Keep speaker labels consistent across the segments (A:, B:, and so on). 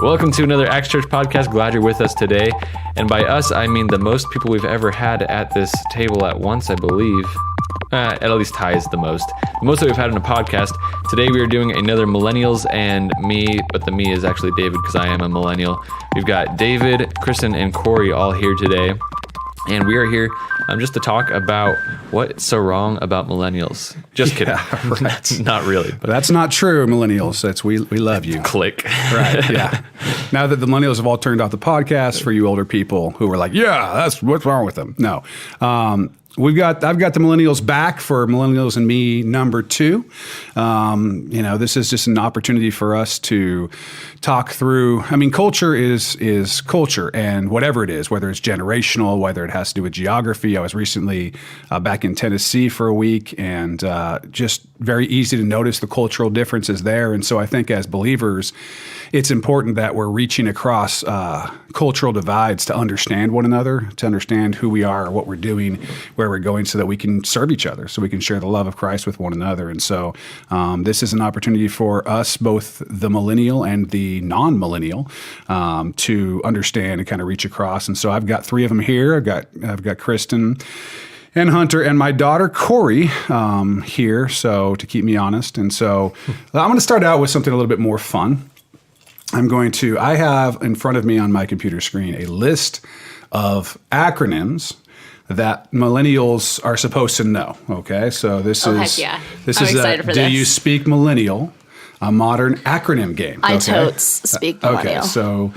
A: Welcome to another Acts Church podcast. Glad you're with us today. And by us, I mean the most people we've ever had at this table at once, I believe. At least Ty is the most. The most that we've had in a podcast. Today we are doing another Millennials and Me, but the me is actually David because I am a millennial. We've got David, Kristen, and Corey all here today. And we are here just to talk about what's so wrong about millennials. Just kidding.
B: Yeah, right.
A: Not really.
B: But that's not true, millennials. That's we love you.
A: Click.
B: Right, yeah. Now that the millennials have all turned off the podcast, for you older people who were like, yeah, that's what's wrong with them. No. I've got the millennials back for Millennials and Me II. This is just an opportunity for us to talk through. I mean, culture is culture, and whatever it is, whether it's generational, whether it has to do with geography. I was recently back in Tennessee for a week, and just very easy to notice the cultural differences there. And so I think as believers, it's important that we're reaching across cultural divides to understand one another, to understand who we are, what we're doing, where we're going, so that we can serve each other, so we can share the love of Christ with one another. And so this is an opportunity for us, both the millennial and the non-millennial, to understand and kind of reach across. And so I've got three of them here. I've got Kristen and Hunter and my daughter Corey here, so to keep me honest. And so I'm going to start out with something a little bit more fun. I have in front of me on my computer screen a list of acronyms that millennials are supposed to know. Okay, so this is
C: excited for
B: Do
C: this.
B: You Speak Millennial? A modern acronym game.
C: I totes speak millennial.
B: Okay, so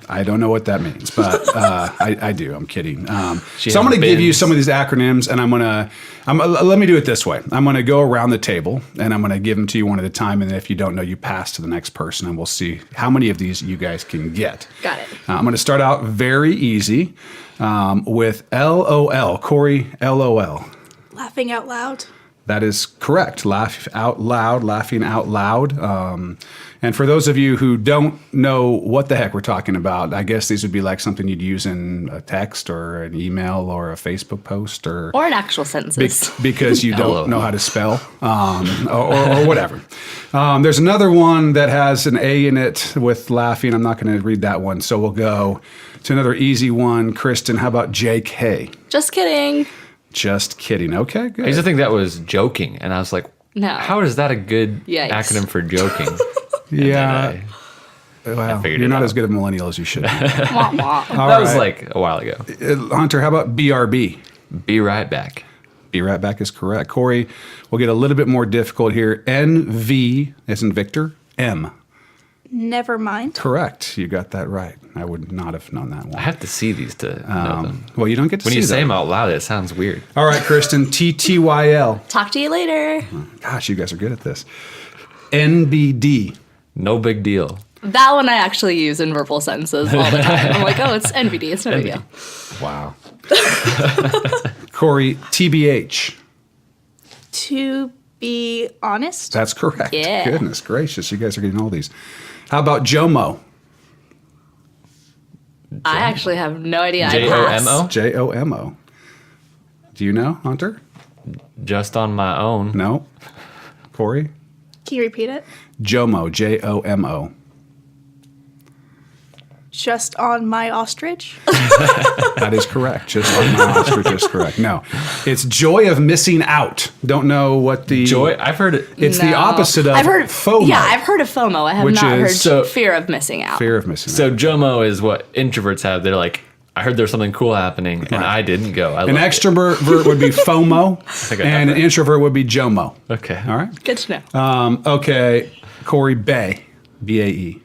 B: I don't know what that means, but I do. I'm kidding. So I'm going to give you some of these acronyms, and let me do it this way. I'm going to go around the table, and I'm going to give them to you one at a time, and if you don't know, you pass to the next person, and we'll see how many of these you guys can get.
C: Got it.
B: I'm going to start out very easy with LOL. Corey, LOL.
D: Laughing out loud.
B: That is correct. Laugh out loud, laughing out loud. And for those of you who don't know what the heck we're talking about, I guess these would be like something you'd use in a text or an email or a Facebook post or
C: in actual sentences.
B: Because you don't know how to spell or whatever. There's another one that has an A in it with laughing. I'm not going to read that one. So we'll go to another easy one. Kristen, how about JK?
C: Just kidding.
B: Just kidding. Okay, good.
A: I used to think that was joking, and I was like,
C: no.
A: How is that a good
C: Yikes.
A: acronym for joking?
B: Yeah. Well,
A: figured
B: you're
A: it
B: not
A: out.
B: as good at millennial as you should be.
C: Wah, wah.
A: That was like a while ago.
B: Hunter, how about BRB?
A: Be right back.
B: Be right back is correct. Corey, we'll get a little bit more difficult here. NV, as in Victor, M.
D: Never mind.
B: Correct. You got that right. I would not have known that
A: I
B: one.
A: have to see these to know them.
B: Well, you don't get to
A: When
B: see
A: you say
B: them.
A: them out loud, it sounds weird.
B: All right, Kristen, TTYL.
C: Talk to you later.
B: Gosh, you guys are good at this. NBD.
A: No big deal.
C: That one I actually use in verbal sentences all the time. I'm like, oh, it's NVD. It's no big deal.
B: Wow. Corey, TBH.
D: To be honest.
B: That's correct.
C: Yeah.
B: Goodness gracious, you guys are getting all these. How about JOMO?
C: I actually have no idea.
A: JOMO?
B: JOMO. Do you know, Hunter?
A: Just on my own.
B: No. Corey?
D: Can you repeat it?
B: JOMO, JOMO.
D: Just on my ostrich.
B: That is correct. Just like my ostrich is correct. No. It's joy of missing out. Don't know what the...
A: Joy? I've heard it.
B: It's the
C: No.
B: opposite of
C: I've heard
B: FOMO.
C: Yeah, I've heard of FOMO. I have
B: Which
C: not heard
B: is- so-
C: fear of missing out.
B: Fear of missing
A: So
B: out.
A: JOMO is what introverts have. They're like, I heard there's something cool happening, and I didn't go.
B: An extrovert would be FOMO,
A: I got
B: and
A: that
B: an introvert would be JOMO.
A: Okay.
B: All right?
C: Good to know.
B: Okay. Corey, BAE. B-A-E.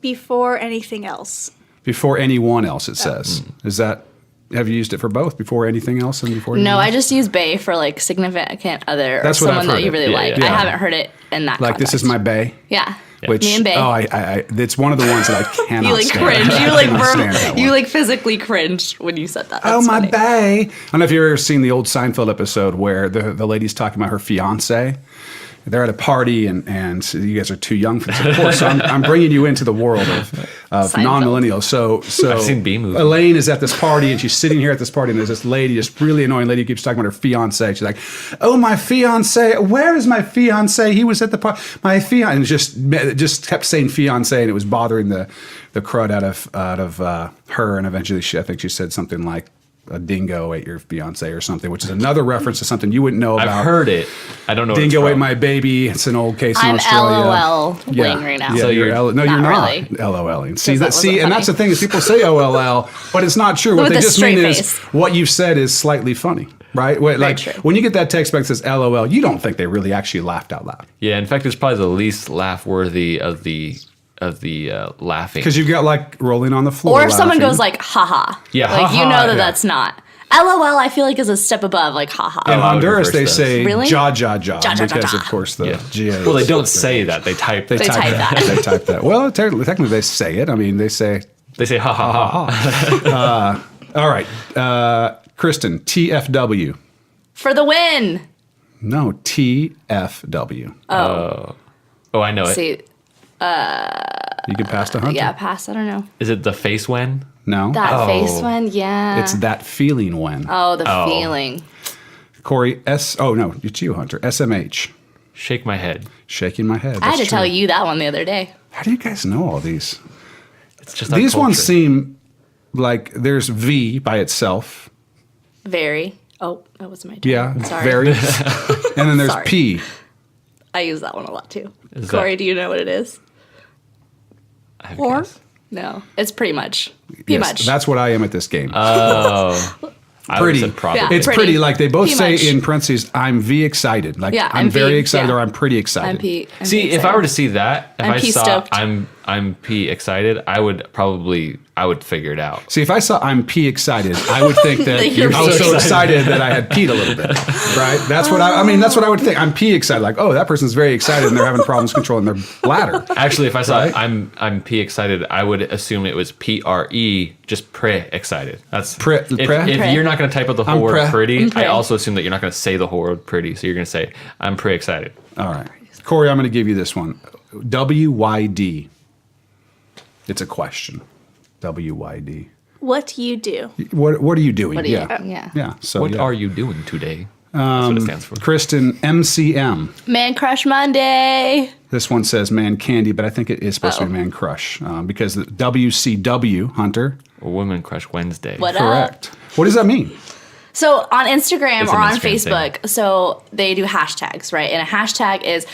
D: Before anything else.
B: Before anyone else, it says. Is that... Have you used it for both? Before anything else and before...
C: No,
B: anyone
C: I
B: else?
C: just use bae for like significant other or
B: That's what I've
C: someone that
B: heard
C: you
B: it.
C: really
A: Yeah,
C: like.
A: yeah.
C: I
B: Yeah.
C: haven't heard it in that
B: Like, this is
C: context.
B: my bae.
C: Yeah.
B: Which,
C: Me and bae.
B: I it's one of the ones that I cannot
C: You like
B: stand.
C: cringe.
B: I
C: You like
B: cannot stand that
C: you
B: one.
C: like physically cringed when you said that.
B: Oh,
C: That's
B: my
C: funny.
B: bae. I don't know if you've ever seen the old Seinfeld episode where the lady's talking about her fiance. they're at a party, and so you guys are too young for this, of course. So I'm bringing you into the world of
C: Seinfeld.
B: non-millennials. So
A: I've seen B movies.
B: Elaine is at this party, and she's sitting here at this party, and there's this lady, this really annoying lady, who keeps talking about her fiance. She's like, "Oh, my fiance, where is my fiance? He was at the party. My fiance," and just kept saying fiance, and it was bothering the crud out of her. And eventually, I think she said something like, "A dingo ate your fiance" or something, which is another reference to something you wouldn't know about.
A: I've heard it. I don't know.
B: Dingo
A: what
B: ate
A: it's
B: my baby. It's an old case in
C: I'm
B: Australia.
C: LOL-ing right now.
B: Yeah,
A: So
B: you're
A: you're-
B: no, you're
C: Not
B: not
C: really.
B: LOLing. See,
C: that
B: and
C: wasn't
B: that's the
C: funny.
B: thing is people say OLL, but it's not true. What
C: With
B: they
C: a
B: just mean
C: straight
B: is
C: face.
B: what you've said is slightly funny, right? Like
C: true.
B: when you get that text back that says LOL, you don't think they really actually laughed out loud
A: Yeah, in fact, it's probably the least laugh worthy of the laughing.
B: because you've got like rolling on the floor.
C: Or if someone
B: laughing.
C: goes like, haha.
A: Yeah,
C: Like, you
A: haha,
C: know that
B: yeah.
C: that's not. LOL, I feel like is a step above, like, haha.
B: in
A: I would
B: Honduras
A: reverse
B: they
A: those.
B: say
C: Really?
B: ja ja ja
C: Ja, ja, ja,
B: because
C: ja.
B: of course the
A: Yeah.
B: GA.
A: Well, they don't say that. They type.
C: They type that.
B: They type that. Well, technically they say it. I mean, they say.
A: They say ha ha ha.
B: All right, Kristen, TFW.
C: For the win.
B: No, TFW.
A: Oh, I know it.
C: See,
B: You can pass to Hunter.
C: yeah, pass. I don't know.
A: Is it the face when?
B: No.
C: That face one, yeah.
B: It's that feeling when.
C: Oh, the feeling.
B: Corey, Oh, no, it's you, Hunter. SMH.
A: Shake my head.
B: Shaking my head.
C: I had to
B: That's
C: tell
B: true.
C: you that one the other day.
B: How do you guys know all these?
A: It's just our
B: These ones
A: culture.
B: seem like there's V by itself.
C: Very. Oh, that was my turn.
B: Yeah.
C: Sorry.
B: Very. And then there's
C: Sorry.
B: P.
C: I use that one a lot too.
A: Is
C: Corey,
A: that-
C: do you know what it is?
A: I have a
D: Or-
A: guess.
C: No. It's pretty much. Pretty
B: Yes,
C: much.
B: That's what I am at this game.
A: Oh. I would've
B: Pretty.
A: said probably.
C: Yeah.
B: It's
C: pretty.
B: pretty. Like they both
C: Pretty
B: say
C: much.
B: in parentheses, I'm V excited. Like
C: Yeah,
B: I'm
C: I'm
B: very
C: V,
B: excited
C: yeah.
B: or I'm pretty excited.
C: I'm P. I'm
A: See,
C: P
A: if I
C: excited.
A: were to see that, if
C: I'm
A: I
C: P
A: saw
C: stoked.
A: I'm P excited, I would figure it out.
B: See, if I saw I'm P excited, I would think that
C: That you're
B: I was
C: P
B: so
A: excited.
B: excited that I had peed a little bit, right? That's what I mean. That's what I would think. I'm P excited. Like, oh, that person's very excited and they're having problems controlling their bladder.
A: Actually, if I saw
B: Right?
A: I'm P excited, I would assume it was PRE, just pre excited. That's
B: Pre-
A: if,
B: pre?
A: if
C: Pre.
A: you're not going to type out the whole
B: I'm
A: word
B: pre.
A: pretty,
C: pre.
A: I also assume that you're not going to say the whole word pretty. So you're going to say I'm pre excited.
B: All right. Corey, I'm going to give you this one. WYD. It's a question. WYD.
D: What you do?
B: What are you doing?
C: What do you-
B: yeah.
C: yeah.
B: Yeah. So
A: What
B: yeah.
A: are you doing today? That's what it stands for.
B: Kristen, MCM.
C: Man Crush Monday.
B: This one says Man Candy, but I think it is supposed to be Man Crush because the WCW, Hunter.
A: Women Crush Wednesday.
C: What up?
B: Correct. What does that mean?
C: So on Instagram
A: It's
C: or
A: an
C: on
A: Instagram
C: Facebook, so they do hashtags, right? And a hashtag is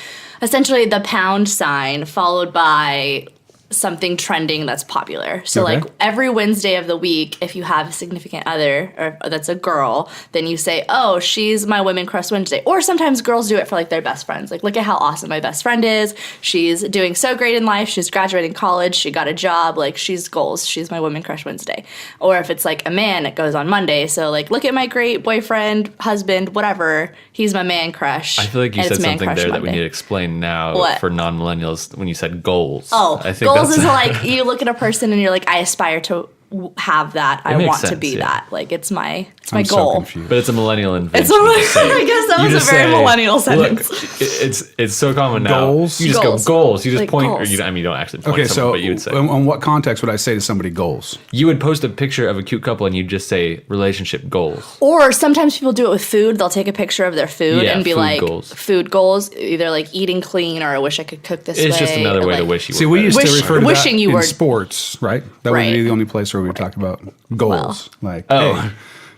C: essentially the pound sign followed by something trending that's popular. So
B: Okay.
C: like every Wednesday of the week, if you have a significant other or that's a girl, then you say, oh, she's my Women Crush Wednesday. Or sometimes girls do it for like their best friends. Like, look at how awesome my best friend is. She's doing so great in life. She's graduating college. She got a job. Like, she's goals. She's my Women Crush Wednesday. Or if it's like a man, it goes on Monday. So like, look at my great boyfriend, husband, whatever. He's my man crush.
A: I feel like you
C: and
A: said
C: it's Man
A: something
C: Crush
A: there that we
C: Monday.
A: need to explain now
C: What?
A: for non-millennials when you said goals.
C: Oh,
A: I think
C: goals
A: that's
C: is like you look at a person and you're like, I aspire to have that. I
A: makes
C: want to
A: sense,
C: be
A: yeah.
C: that. Like it's my
B: I'm
C: goal.
B: so confused.
A: But it's a millennial invention.
C: It's a,
A: to say.
C: I guess that
A: You
C: was a
A: just
C: very
A: say,
C: millennial sentence.
A: Look, it's so common now.
B: Goals?
A: You just
C: Goals.
A: go goals. You just
C: Like
A: point,
C: goals.
A: or you, I mean, you don't actually point.
B: Okay,
A: someone,
B: so
A: but you would say
B: on what context would I say to somebody goals?
A: you would post a picture of a cute couple and you'd just say relationship goals.
C: Or sometimes people do it with food. They'll take a picture of their food
A: Yeah,
C: and be
A: food
C: like,
A: goals.
C: food goals, either like eating clean or I wish I could cook this way.
A: It's just another
C: or,
A: way to
C: like-
A: wish you were.
B: See, we
A: better.
B: used to
C: Wish-
B: refer to
C: wishing
B: that
C: you
B: in
C: were-
B: sports, right? That would be
C: Right.
B: the only place where we talk about goals. Like,
A: Oh.
B: hey,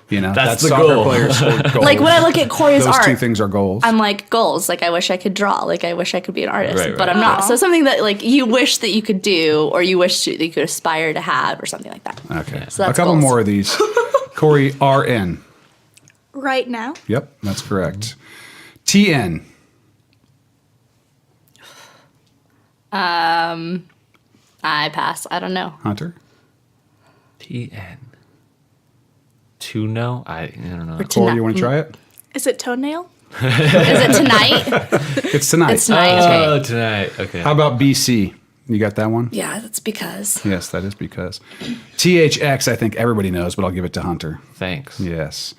B: you know,
A: That's the
B: soccer
A: goal.
B: players scored goals.
C: Like when I look at Corey's
B: those
C: art,
B: two things are goals.
C: I'm like goals. Like I wish I could draw. Like I wish I could be an artist,
A: Right,
C: but
A: right.
C: I'm not.
D: Aw.
C: So something that like you wish that you could do, or you wish that you could aspire to have, or something like that.
B: Okay,
C: So
B: a
C: that's
B: couple
C: goals.
B: more of these. Corey, RN.
D: Right now?
B: Yep, that's correct. TN.
C: I pass. I don't know.
B: Hunter.
A: TN. To know? I don't know.
C: Or
B: Corey, you want to try it?
D: Is it toenail?
C: Is it tonight?
B: It's tonight.
C: It's tonight. Okay.
A: Oh, tonight. Okay.
B: How about BC? You got that one?
C: Yeah, that's because.
B: Yes, that is because. THX, I think everybody knows, but I'll give it to Hunter.
A: Thanks.
B: Yes.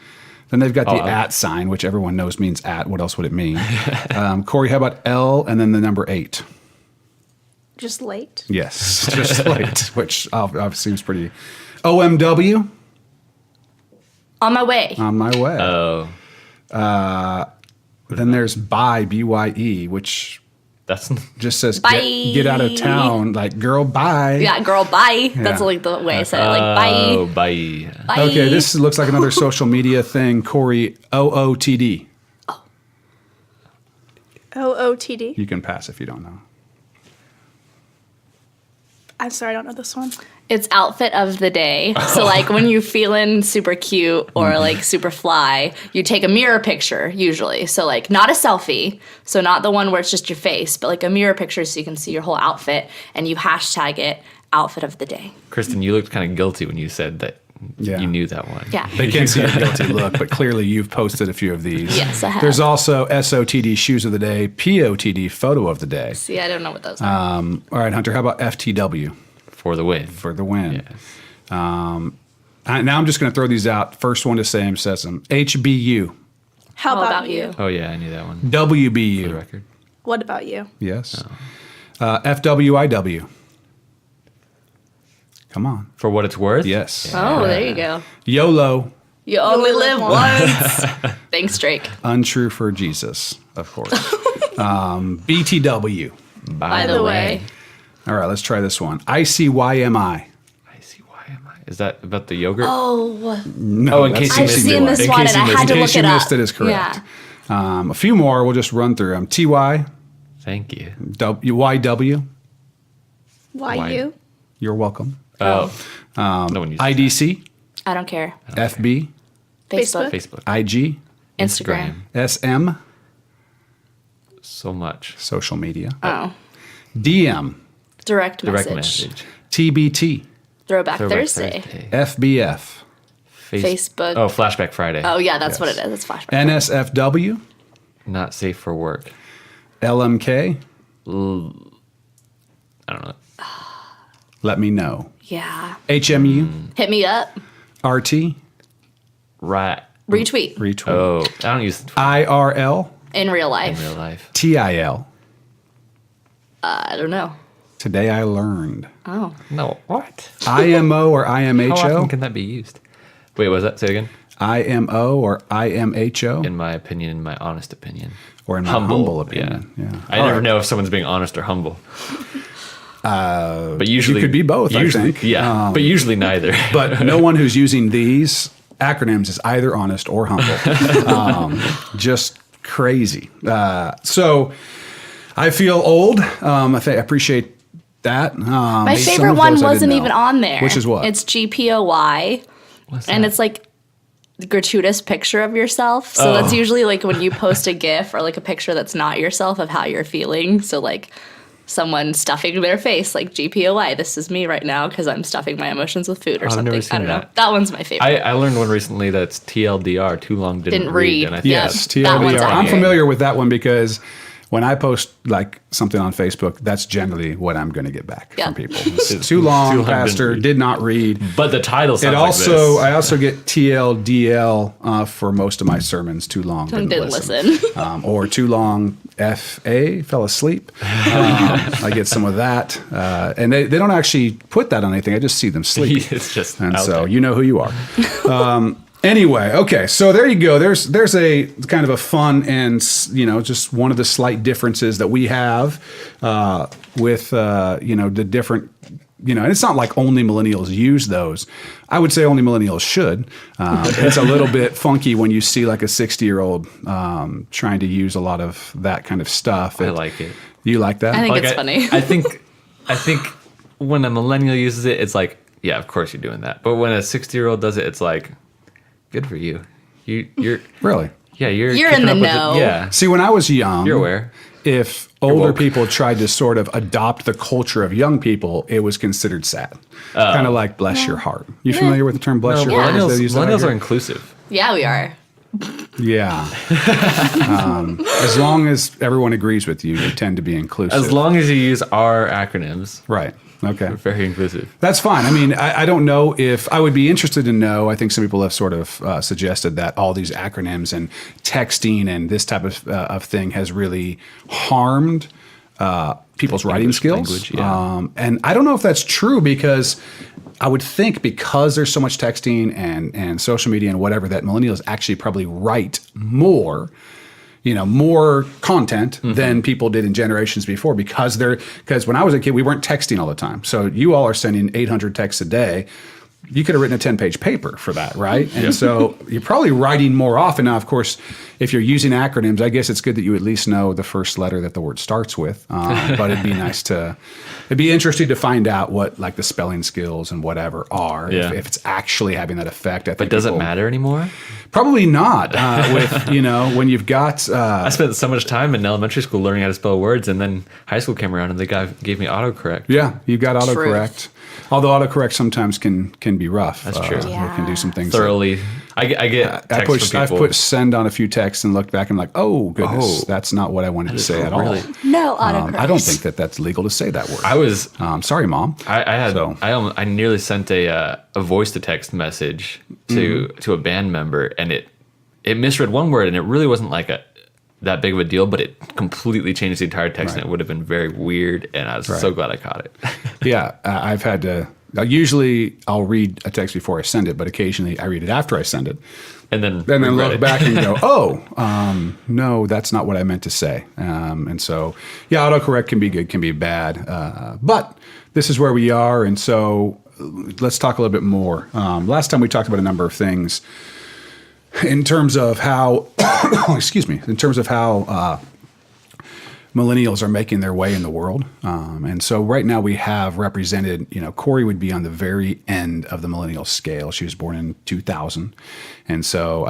B: Then they've got the
A: Oh,
B: at sign, which everyone knows means at. What else would it mean? Corey, how about L and then the number 8?
D: Just late.
B: Yes, just late, which obviously seems pretty. OMW,
C: On my way.
B: on my way.
A: Oh,
B: Then there's bye, B-Y-E, which
A: that's
B: just says
C: Bye.
B: get out of town. Like, girl, bye.
C: Yeah, girl, bye. That's
B: Yeah.
C: like the way I said it. Like, bye.
A: oh, bye.
C: Bye.
B: Okay, this looks like another social media thing. Corey, OOTD.
D: OOTD.
B: You can pass if you don't know.
D: I'm sorry, I don't know this one.
C: It's outfit of the day. So like when you feeling super cute or like super fly, you take a mirror picture usually. So like not a selfie, so not the one where it's just your face, but like a mirror picture so you can see your whole outfit, and you hashtag it outfit of the day.
A: Kristen, you looked kind of guilty when you said that.
B: Yeah.
A: You knew that one.
C: Yeah.
B: They can't see your guilty look, but clearly you've posted a few of these.
C: Yes, I have.
B: There's also SOTD, shoes of the day, POTD, photo of the day.
C: See, I don't know what those are.
B: All right, Hunter, how about FTW
A: For the win.
B: for the win?
A: Yes.
B: Now I'm just going to throw these out. First one to say says them. HBU,
D: How
C: How
D: about,
C: about
D: you?
C: you?
A: Oh, yeah, I knew that one. For the
B: WBU,
A: record.
D: What about you?
B: yes. FWIW. Come on.
A: For what it's worth?
B: Yes.
C: Oh, there you go.
B: YOLO,
C: You only
D: live
C: live once. Thanks, Drake.
B: untrue for Jesus, of course. BTW.
A: By
C: the way.
B: All right, let's try this one. ICYMI.
A: I see why am I? Is that about the yogurt?
C: Oh,
B: No,
A: Oh, in
B: that's
A: case you
C: I've
A: missed
C: seen
A: it.
C: this
A: In
C: one
A: case
C: and I
A: you
C: had to
B: in
C: look
B: case you
C: it up.
B: missed it is correct.
C: Yeah.
B: A few more. We'll just run through them. TY,
A: Thank you.
B: YW.
D: Why
A: Why?
D: you?
B: You're welcome.
A: Oh. No one uses
B: IDC,
C: I don't care.
B: FB,
C: Facebook.
A: that. Facebook.
B: IG,
C: Instagram.
B: SM,
A: So much.
B: social media,
C: Oh.
B: DM,
C: Direct
A: Direct
C: message.
A: message.
B: TBT,
C: Throwback
A: Throwback
C: Thursday.
B: FBF,
C: Facebook.
A: Oh, Flashback Friday.
C: Oh, yeah, that's
B: Yes.
C: what it is. It's flashback.
B: NSFW,
A: Not safe for work.
B: LMK,
A: I don't know.
B: let me know.
C: Yeah.
B: HMU,
C: Hit me up.
B: RT,
A: Right.
C: Retweet.
B: retweet,
A: Oh, I don't use Twitter
B: IRL,
C: In real
A: in
C: life.
A: real life.
B: TIL.
C: I don't know.
B: Today I learned.
C: Oh.
A: No. What?
B: IMO or
A: How often
B: IMHO,
A: can that be used? Wait, was that? Say it again.
B: IMO or IMHO,
A: In my opinion, in my honest opinion.
B: or in my humble opinion. Yeah.
A: I
B: All
A: never
B: right.
A: know if someone's being honest or humble. But usually
B: could be both, I
A: Usually,
B: think.
A: Yeah, but usually neither.
B: But no one who's using these acronyms is either honest or humble. Just crazy. So I feel old. I appreciate that.
C: My
B: some
C: favorite
B: of
C: one
B: those I didn't
C: wasn't
B: know.
C: even on there.
B: Which is what?
C: It's GPOY.
A: What's
C: And
A: that?
C: it's like the gratuitous picture of yourself. So that's usually like when you post a GIF or like a picture that's not yourself of how you're feeling. So like someone stuffing their face, like GPOY. This is me right now because I'm stuffing my emotions with food or
A: I've
C: something.
A: never
C: I
A: seen
C: don't know.
A: that.
C: That one's my favorite.
A: I learned one recently that's TLDR, too long didn't,
C: Didn't read.
A: And I think
C: Yeah.
B: Yes,
C: that one's
B: TLDR. I'm
C: accurate.
B: familiar with that one because when I post like something on Facebook, that's generally what I'm going to get back
C: Yeah.
B: from people. It's too long,
A: Too long,
B: pastor,
A: didn't read.
B: did not read.
A: But the title sounds
B: It
A: like
B: also,
A: this.
B: I also get TLDL for most of my sermons. Too long,
C: Didn't listen.
B: Or too long, FA, fell asleep. I get some of that, and they don't actually put that on anything. I just see them sleep,
A: It's just
B: and
A: out
B: so
A: there.
B: you know who you are. Anyway, okay, so there you go. There's a kind of a fun and just one of the slight differences that we have with the different. And it's not like only millennials use those. I would say only millennials should. It's a little bit funky when you see like a 60-year-old trying to use a lot of that kind of stuff.
A: I like it.
B: You like that?
C: I think it's funny.
A: I think when a millennial uses it, it's like, yeah, of course you're doing that. But when a 60-year-old does it, it's like, good for you. You're
B: Really?
A: yeah, you're
C: You're in
A: keeping
C: the
A: up with
C: know.
A: yeah,
B: See, when I was young,
A: you're aware.
B: if older
A: woke.
B: people tried to sort of adopt the culture of young people, it was considered sad. Kind of like bless your heart. You familiar with the term bless
A: No,
B: your heart?
A: millennials,
B: They use that out
A: millennials
B: here?
A: are inclusive.
C: Yeah, we are.
B: Yeah. As long as everyone agrees with you, you tend to be inclusive.
A: As long as you use our acronyms,
B: Right. Okay.
A: we're very inclusive.
B: That's fine. I mean, I don't know if I would be interested to know. I think some people have sort of suggested that all these acronyms and texting and this type of thing has really harmed people's writing
A: English
B: skills.
A: language, yeah.
B: And I don't know if that's true because I would think because there's so much texting and social media and whatever that millennials actually probably write more content than people did in generations before because when I was a kid, we weren't texting all the time. So you all are sending 800 texts a day. You could have written a 10-page paper for that, right? And so you're probably writing more often. Now, of course, if you're using acronyms, I guess it's good that you at least know the first letter that the word starts with. But it'd be interesting to find out what like the spelling skills and whatever are,
A: Yeah.
B: if it's actually having that effect. I think
A: But does it
B: people-
A: matter anymore?
B: Probably not. When you've got
A: I spent so much time in elementary school learning how to spell words, and then high school came around and they gave me autocorrect.
B: yeah, you've got
C: Truth.
B: autocorrect. Although autocorrect sometimes can be rough.
A: That's true.
B: It can do some things.
A: Thoroughly. I get texts from
B: I've
A: people.
B: put send on a few texts and looked back and I'm like, oh goodness,
A: Oh.
B: that's not what I wanted to say at
A: really-
B: all.
C: No autocorrect.
B: I don't think that that's legal to say that word.
A: I was
B: Sorry, Mom.
A: I nearly sent a voice to text message to a band member, and it misread one word, and it really wasn't like that big of a deal, but it completely changed the entire text, and it would have been very weird. And I was so glad I caught it.
B: Yeah, I've had to. Usually, I'll read a text before I send it, but occasionally I read it after I send it,
A: and then
B: then
A: regret
B: look
A: it.
B: back and go, "Oh, no, that's not what I meant to say." And so, yeah, autocorrect can be good, can be bad, but this is where we are, and so let's talk a little bit more. Last time we talked about a number of things in terms of how, in terms of how millennials are making their way in the world. And so right now we have represented, Corey would be on the very end of the millennial scale. She was born in 2000. And so,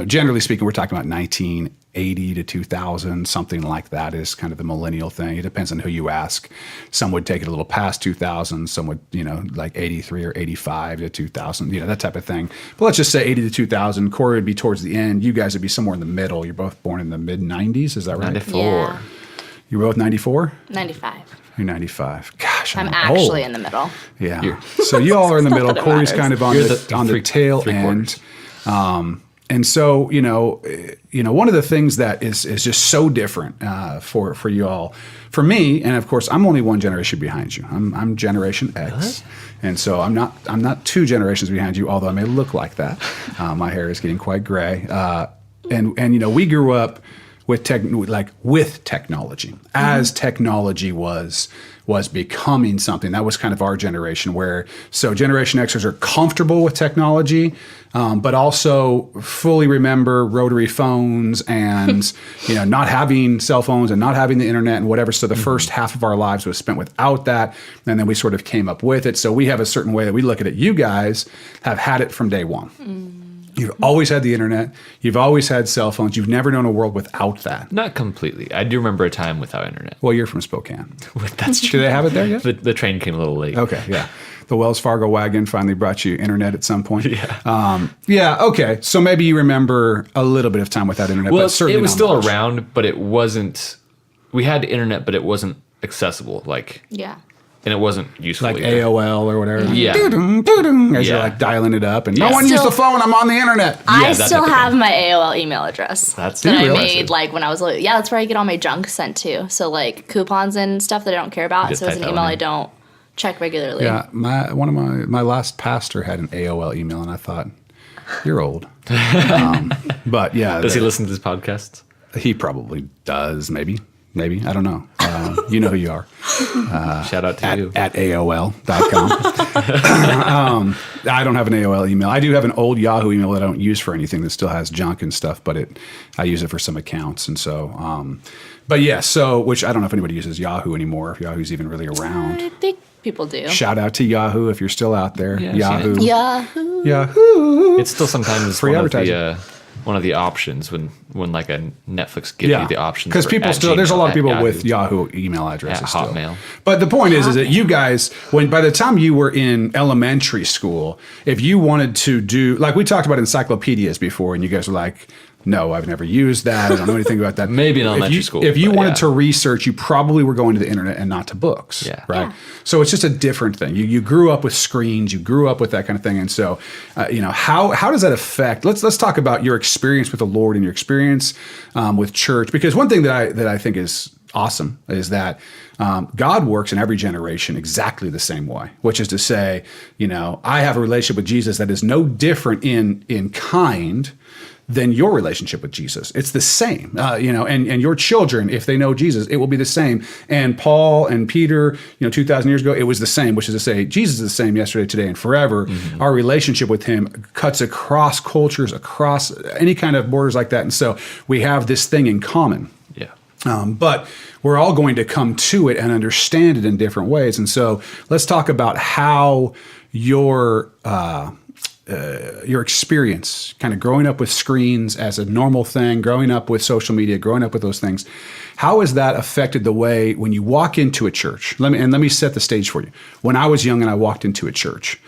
B: generally speaking, we're talking about 1980 to 2000, something like that is kind of the millennial thing. It depends on who you ask. Some would take it a little past 2000. Some would, like 83 or 85 to 2000, that type of thing. But let's just say 80 to 2000. Corey would be towards the end. You guys would be somewhere in the middle. You're both born in the mid 90s. Is that right?
A: 94.
C: Yeah.
B: You're both 94?
C: 95.
B: You're 95. Gosh,
C: I'm
B: old.
C: actually in the middle.
B: Yeah. So you all are in the middle.
C: that it
B: Corey's
C: matters.
B: kind of on
A: You're
B: the
A: the
B: tail
A: three
B: end. And so, one of the things that is just so different for you all, for me, and of course, I'm only one generation behind you. I'm Generation X, and so I'm not two generations behind you. Although I may look like that, my hair is getting quite gray. And we grew up with technology as technology was becoming something. That was kind of our generation so Generation Xers are comfortable with technology, but also fully remember rotary phones and, not having cell phones and not having the internet and whatever. So the first half of our lives was spent without that. And then we sort of came up with it. So we have a certain way that we look at it. You guys have had it from day one. You've always had the internet. You've always had cell phones. You've never known a world without that.
A: Not completely. I do remember a time without internet.
B: Well, you're from Spokane.
A: That's
B: Do
A: true.
B: they have it there yet?
A: The train came a little late.
B: Okay, yeah. The Wells Fargo wagon finally brought you internet at some point.
A: Yeah.
B: Okay. So maybe you remember a little bit of time without internet,
A: Well,
B: but certainly
A: it was
B: not
A: still
B: much.
A: around, but it wasn't. We had internet, but it wasn't accessible.
C: Yeah.
A: And it wasn't useful.
B: Like
A: either.
B: AOL or whatever.
A: Yeah.
B: Doo-dum, doo-dum, as you're
A: Yeah.
B: like dialing it up, and
A: Yeah.
B: no one used
C: Still-
B: the phone. I'm on the internet.
C: I
A: that
C: still
A: type of
C: have my AOL email address.
A: That's
C: that I
B: really?
C: made like when I was little. Yeah, that's where I get all my junk sent to. So like coupons and stuff that I don't care about.
A: Just
C: So it's
A: type
C: an
A: that
C: email
A: one
C: I
A: in.
C: don't check regularly.
B: Yeah, one of my last pastor had an AOL email, and I thought, you're old. But yeah,
A: Does he listen to this podcast?
B: He probably does. Maybe. I don't know. You know who you are.
A: Shout out to you.
B: At AOL.com. I don't have an AOL email. I do have an old Yahoo email that I don't use for anything that still has junk and stuff, but I use it for some accounts. And so, but yeah, which I don't know if anybody uses Yahoo anymore, if Yahoo's even really around.
C: I think people do.
B: Shout out to Yahoo if you're still out there.
A: Yeah, I've
B: Yahoo.
A: seen
C: Yahoo.
B: Yahoo.
A: It's still sometimes
B: Free
A: one of
B: advertising.
A: the options when when like a Netflix gives you the option.
B: Because people still, there's a lot of people with Yahoo email addresses still.
A: Hotmail.
B: But the point is that you guys, when by the time you were in elementary school, if you wanted to do, like we talked about encyclopedias before, and you guys were like, no, I've never used that. I don't know anything about that.
A: Maybe in elementary school.
B: If you wanted to research, you probably were going to the internet and not to books.
A: Yeah.
B: Right.
C: Yeah.
B: So it's just a different thing. You grew up with screens. You grew up with that kind of thing. And so, how does that affect? Let's talk about your experience with the Lord and your experience with church. Because one thing that I think is awesome is that God works in every generation exactly the same way, which is to say, I have a relationship with Jesus that is no different in kind than your relationship with Jesus. It's the same, and your children, if they know Jesus, it will be the same. And Paul and Peter, 2,000 years ago, it was the same, which is to say, Jesus is the same yesterday, today, and forever. Mm-hmm. Our relationship with him cuts across cultures, across any kind of borders like that. And so we have this thing in common.
A: Yeah.
B: But we're all going to come to it and understand it in different ways. And so let's talk about how your experience kind of growing up with screens as a normal thing, growing up with social media, growing up with those things, how has that affected the way when you walk into a church? Let me set the stage for you. When I was young and I walked into a church,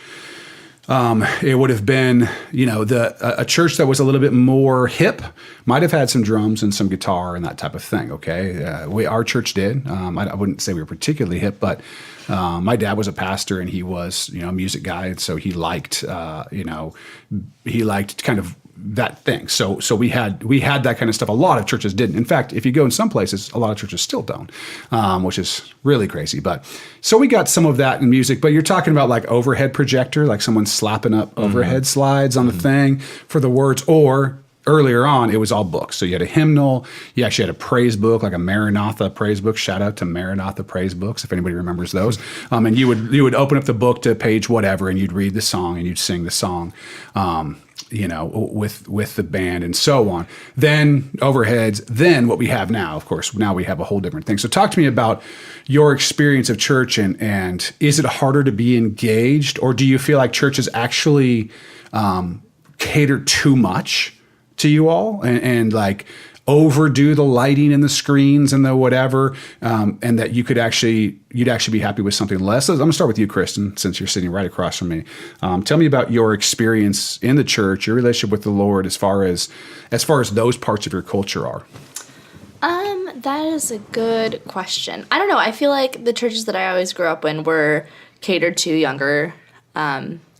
B: it would have been, a church that was a little bit more hip, might have had some drums and some guitar and that type of thing. Okay, our church did. I wouldn't say we were particularly hip, but my dad was a pastor and he was, a music guy, and so he liked kind of that thing. So we had that kind of stuff. A lot of churches didn't. In fact, if you go in some places, a lot of churches still don't, which is really crazy. But so we got some of that in music. But you're talking about like overhead projector, like someone slapping up overhead slides on the thing for the words, or earlier on, it was all books. So you had a hymnal. You actually had a praise book, like a Maranatha praise book. Shout out to Maranatha praise books, if anybody remembers those. And you would open up the book to page whatever, and you'd read the song and you'd sing the song, with the band and so on. Then overheads. Then what we have now, of course, now we have a whole different thing. So talk to me about your experience of church, and is it harder to be engaged, or do you feel like churches actually cater too much to you all and like overdo the lighting and the screens and the whatever, and that you'd actually be happy with something less? I'm gonna start with you, Kristen, since you're sitting right across from me. Tell me about your experience in the church, your relationship with the Lord, as far as those parts of your culture are.
C: That is a good question. I don't know. I feel like the churches that I always grew up in were catered to younger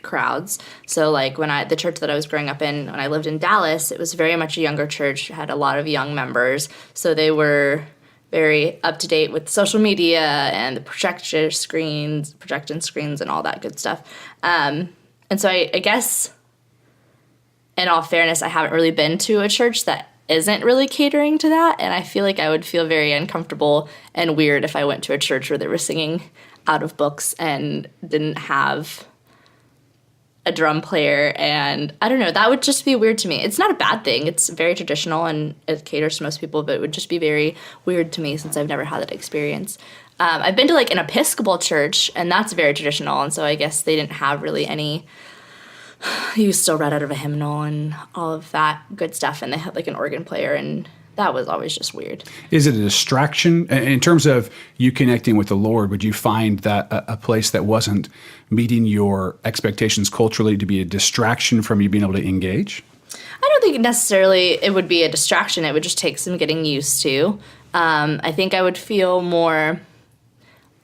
C: crowds. So like the church that I was growing up in when I lived in Dallas, it was very much a younger church, had a lot of young members. So they were very up to date with social media and the projecting screens and all that good stuff. And so I guess in all fairness, I haven't really been to a church that isn't really catering to that. And I feel like I would feel very uncomfortable and weird if I went to a church where they were singing out of books and didn't have a drum player. And I don't know, that would just be weird to me. It's not a bad thing. It's very traditional and it caters to most people, but it would just be very weird to me since I've never had that experience. I've been to like an Episcopal church, and that's very traditional. And so I guess they didn't have really any, you still read out of a hymnal and all of that good stuff. And they had like an organ player, and that was always just weird. Is
B: it a distraction? In terms of you connecting with the Lord, would you find that a place that wasn't meeting your expectations culturally to be a distraction from you being able to engage?
C: I don't think necessarily it would be a distraction. It would just take some getting used to. I think I would feel more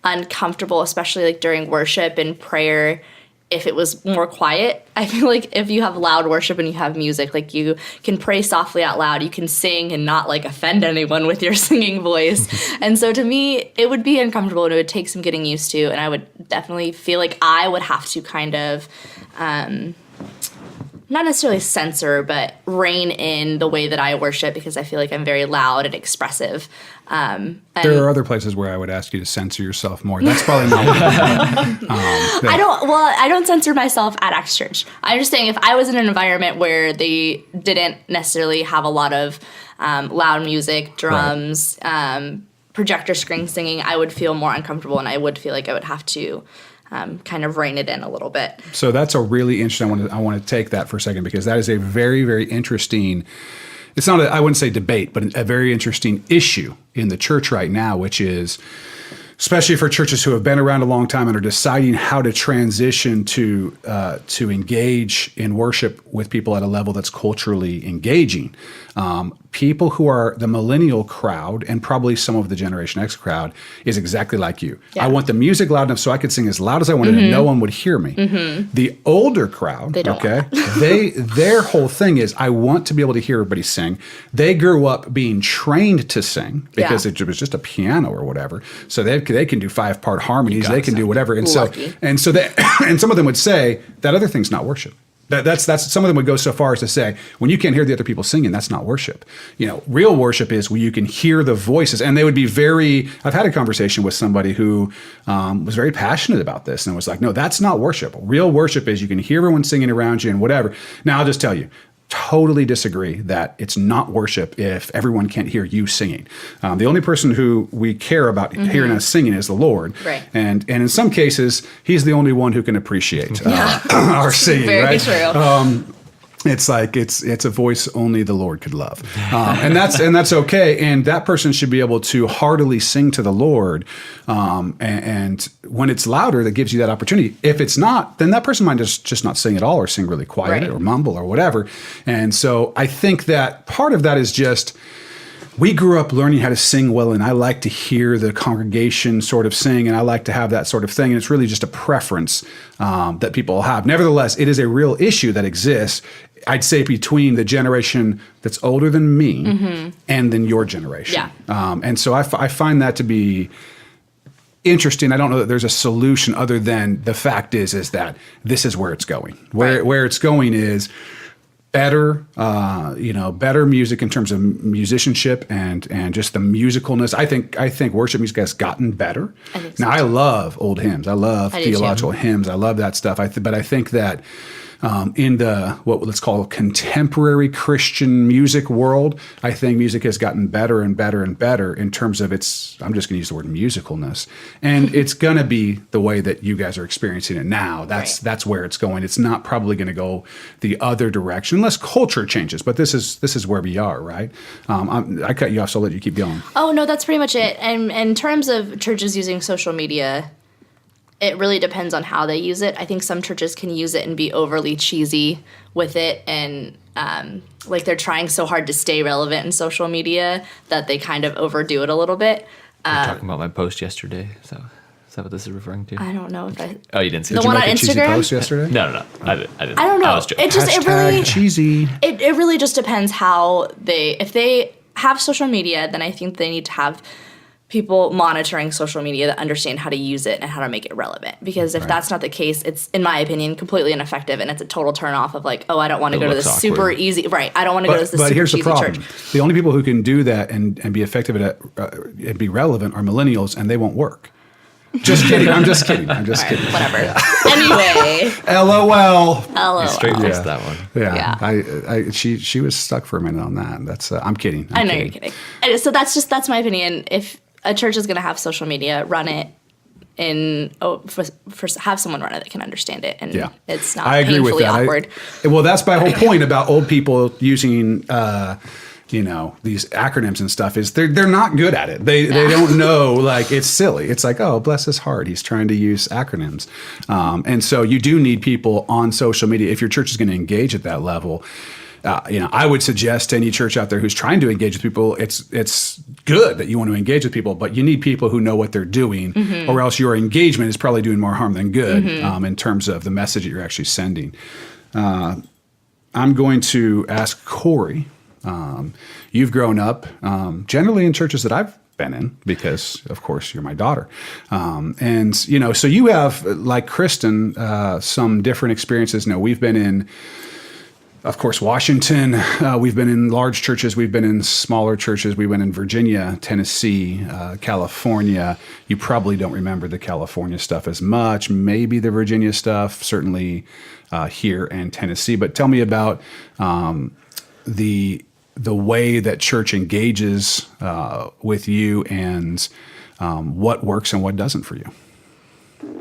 C: uncomfortable, especially like during worship and prayer, if it was more quiet. I feel like if you have loud worship and you have music, like you can pray softly out loud, you can sing and not like offend anyone with your singing voice. And so to me, it would be uncomfortable and it would take some getting used to. And I would definitely feel like I would have to kind of, not necessarily censor, but rein in the way that I worship, because I feel like I'm very loud and expressive.
B: There are other places where I would ask you to censor yourself more. That's probably not what
C: I don't censor myself at Acts Church. I'm just saying if I was in an environment where they didn't necessarily have a lot of loud music, drums, right, projector screen singing, I would feel more uncomfortable, and I would feel like I would have to kind of rein it in a little bit.
B: So that's a really interesting, I want to take that for a second, because that is a very, very interesting it's not I wouldn't say debate, but a very interesting issue in the church right now, which is, especially for churches who have been around a long time and are deciding how to transition to engage in worship with people at a level that's culturally engaging. People who are the millennial crowd and probably some of the Generation X crowd is exactly like you.
C: Yeah.
B: I want the music loud enough so I could sing as loud as I wanted and no one would hear me. The older crowd,
C: They don't want
B: their whole thing is I want to be able to hear everybody sing. They grew up being trained to sing because it was just a piano or whatever. So they can do 5-part harmonies. They can do whatever. And
C: Lucky.
B: and some of them would say that other thing's not worship. That's some of them would go so far as to say, when you can't hear the other people singing, that's not worship. Real worship is when you can hear the voices. And they would be I've had a conversation with somebody who was very passionate about this and was like, no, that's not worship. Real worship is you can hear everyone singing around you and whatever. Now, I'll just tell you, totally disagree that it's not worship if everyone can't hear you singing. The only person who we care about hearing us singing is the Lord.
C: Right.
B: And in some cases, he's the only one who can appreciate our singing,
C: Very
B: right?
C: true.
B: It's like it's a voice only the Lord could love, and that's okay. And that person should be able to heartily sing to the Lord. And when it's louder, that gives you that opportunity. If it's not, then that person might just not sing at all, or sing really quiet,
C: Right.
B: or mumble, or whatever. And so I think that part of that is just, we grew up learning how to sing well, and I like to hear the congregation sort of sing, and I like to have that sort of thing. And it's really just a preference that people have. Nevertheless, it is a real issue that exists, I'd say, between the generation that's older than me and then your generation.
C: Yeah.
B: And so I find that to be interesting. I don't know that there's a solution other than the fact is that this is where it's going. Where it's going is better, better music in terms of musicianship and just the musicalness. I think worship music has gotten better. I love old hymns. I love theological hymns. I love that stuff. But I think that in the what let's call contemporary Christian music world, I think music has gotten better and better and better in terms of its, I'm just going to use the word musicalness. And it's going to be the way that you guys are experiencing it now. That's where it's going. It's not probably going to go the other direction unless culture changes. But this is where we are, right? I cut you off, so I'll let you keep going.
C: Oh, no, that's pretty much it. And in terms of churches using social media, it really depends on how they use it. I think some churches can use it and be overly cheesy with it, and like they're trying so hard to stay relevant in social media that they kind of overdo it a little bit.
A: You're talking about my post yesterday. So is that what this is referring to?
C: I don't know if I...
A: Oh, you didn't see
C: The
A: it?
C: one
B: Did
C: on
B: you make a cheesy
C: Instagram?
B: post yesterday?
A: No. I didn't.
C: I don't know.
A: I was joking.
C: It
B: Hashtag
C: really
B: cheesy.
C: it really just depends how if they have social media, then I think they need to have people monitoring social media that understand how to use it and how to make it relevant. Because if that's not the case, it's, in my opinion, completely ineffective, and it's a total turn off of like, oh, I don't want to go to this
A: looks
C: super
A: awkward.
C: easy, right, I don't want to go to this
B: But
C: super
B: here's the
C: cheesy
B: problem.
C: church.
B: The only people who can do that and be effective at it and be relevant are millennials, and they won't work. Just kidding. I'm just kidding. I'm just kidding.
C: Whatever. Anyway.
B: LOL.
C: LOL.
A: Straight fixed that one.
B: Yeah. She was stuck for a minute on that. That's I'm kidding.
C: I know you're kidding. And so that's my opinion. If a church is going to have social media, run it have someone run it that can understand it, and it's not
B: I agree
C: painfully
B: with that.
C: awkward.
B: Well, that's my whole point about old people using these acronyms and stuff is they're not good at it. They don't know, like, it's silly. It's like, oh, bless his heart, he's trying to use acronyms. And so you do need people on social media if your church is going to engage at that level. I would suggest to any church out there who's trying to engage with people, it's good that you want to engage with people, but you need people who know what they're doing, or else your engagement is probably doing more harm than good in terms of the message that you're actually sending. I'm going to ask Corey. You've grown up generally in churches that I've been in because, of course, you're my daughter. So you have, like Kristen, some different experiences. Now, we've been in, of course, Washington. We've been in large churches. We've been in smaller churches. We went in Virginia, Tennessee, California. You probably don't remember the California stuff as much. Maybe the Virginia stuff, certainly here in Tennessee. But tell me about the way that church engages with you and what works and what doesn't for you.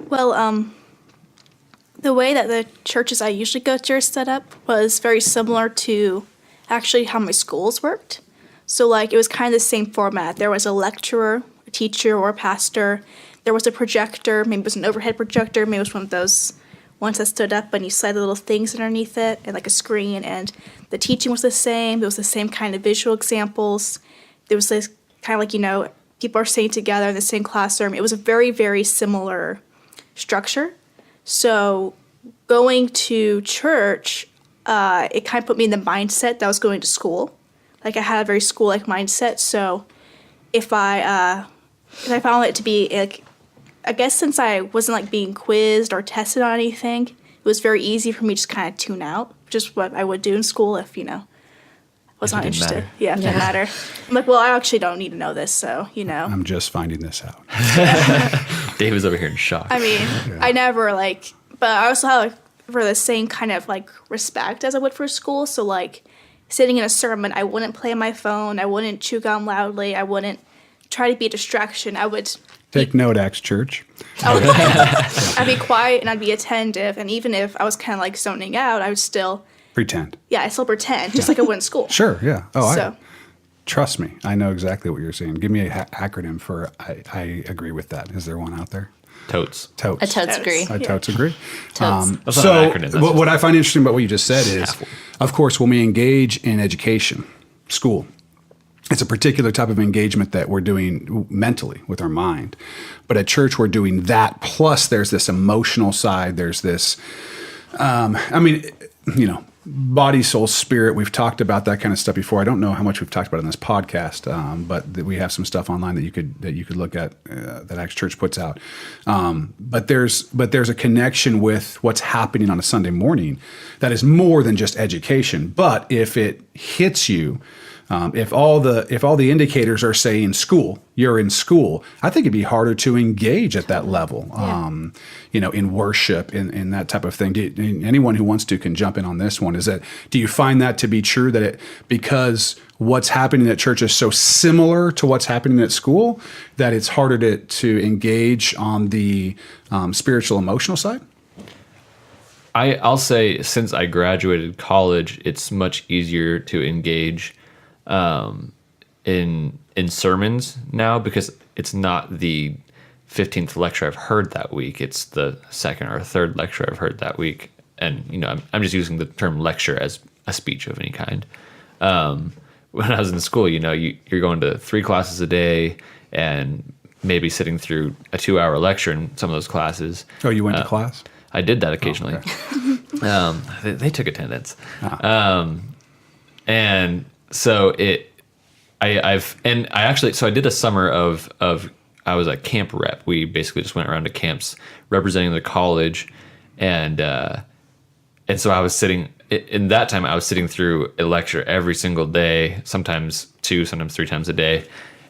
D: Well, the way that the churches I usually go to are set up was very similar to actually how my schools worked. So like it was kind of the same format. There was a lecturer, a teacher, or a pastor. There was a projector. Maybe it was an overhead projector. Maybe it was one of those ones that stood up and you slide the little things underneath it and like a screen. And the teaching was the same. It was the same kind of visual examples. There was this kind of like, people are sitting together in the same classroom. It was a very, very similar structure. So going to church, it kind of put me in the mindset that I was going to school. Like I had a very school-like mindset. So if I found it to be like, I guess since I wasn't like being quizzed or tested on anything, it was very easy for me to just kind of tune out, just what I would do in school if, was not interested.
A: Matter.
D: Yeah, it didn't matter. I'm like, well, I actually don't need to know this, so,
B: I'm just finding this out.
A: Dave is over here in shock.
D: I mean, I never but I also had for the same kind of respect as I would for school. So sitting in a sermon, I wouldn't play on my phone. I wouldn't chew gum loudly. I wouldn't try to be a distraction. I would
B: take note, Acts Church.
D: I'd be quiet and I'd be attentive. And even if I was kind of zoning out, I would still
B: pretend.
D: Yeah, I still pretend, just like I would in school.
B: Sure. Yeah. Oh,
D: so.
B: Trust me. I know exactly what you're saying. Give me a acronym for I agree with that. Is there one out there?
A: Totes.
B: Totes.
C: I totes agree.
B: I totes agree.
C: Totes.
A: That's
B: So
A: not an acronym,
B: what I find interesting about what you just said is, of course, when we engage in education, school, it's a particular type of engagement that we're doing mentally with our mind. But at church, we're doing that. Plus, there's this emotional side. There's this, body, soul, spirit. We've talked about that kind of stuff before. I don't know how much we've talked about it in this podcast, but we have some stuff online that you could look at that Acts Church puts out. But there's a connection with what's happening on a Sunday morning that is more than just education. But if it hits you, if all the indicators are saying school, you're in school, I think it'd be harder to engage at that level. In worship, in that type of thing. Anyone who wants to can jump in on this one. Do you find that to be true, that because what's happening at church is so similar to what's happening at school, that it's harder to engage on the spiritual, emotional side?
A: I'll say since I graduated college, it's much easier to engage in sermons now, because it's not the 15th lecture I've heard that week. It's the second or third lecture I've heard that week. And, I'm just using the term lecture as a speech of any kind. When I was in school, you're going to 3 classes a day and maybe sitting through a 2-hour lecture in some of those classes.
B: Oh, you went to class?
A: I did that occasionally.
B: Oh, okay.
A: They took attendance. And so I did a summer of I was a camp rep. We basically just went around to camps representing the college, and so I was sitting in that time. I was sitting through a lecture every single day, sometimes 2, sometimes 3 times a day.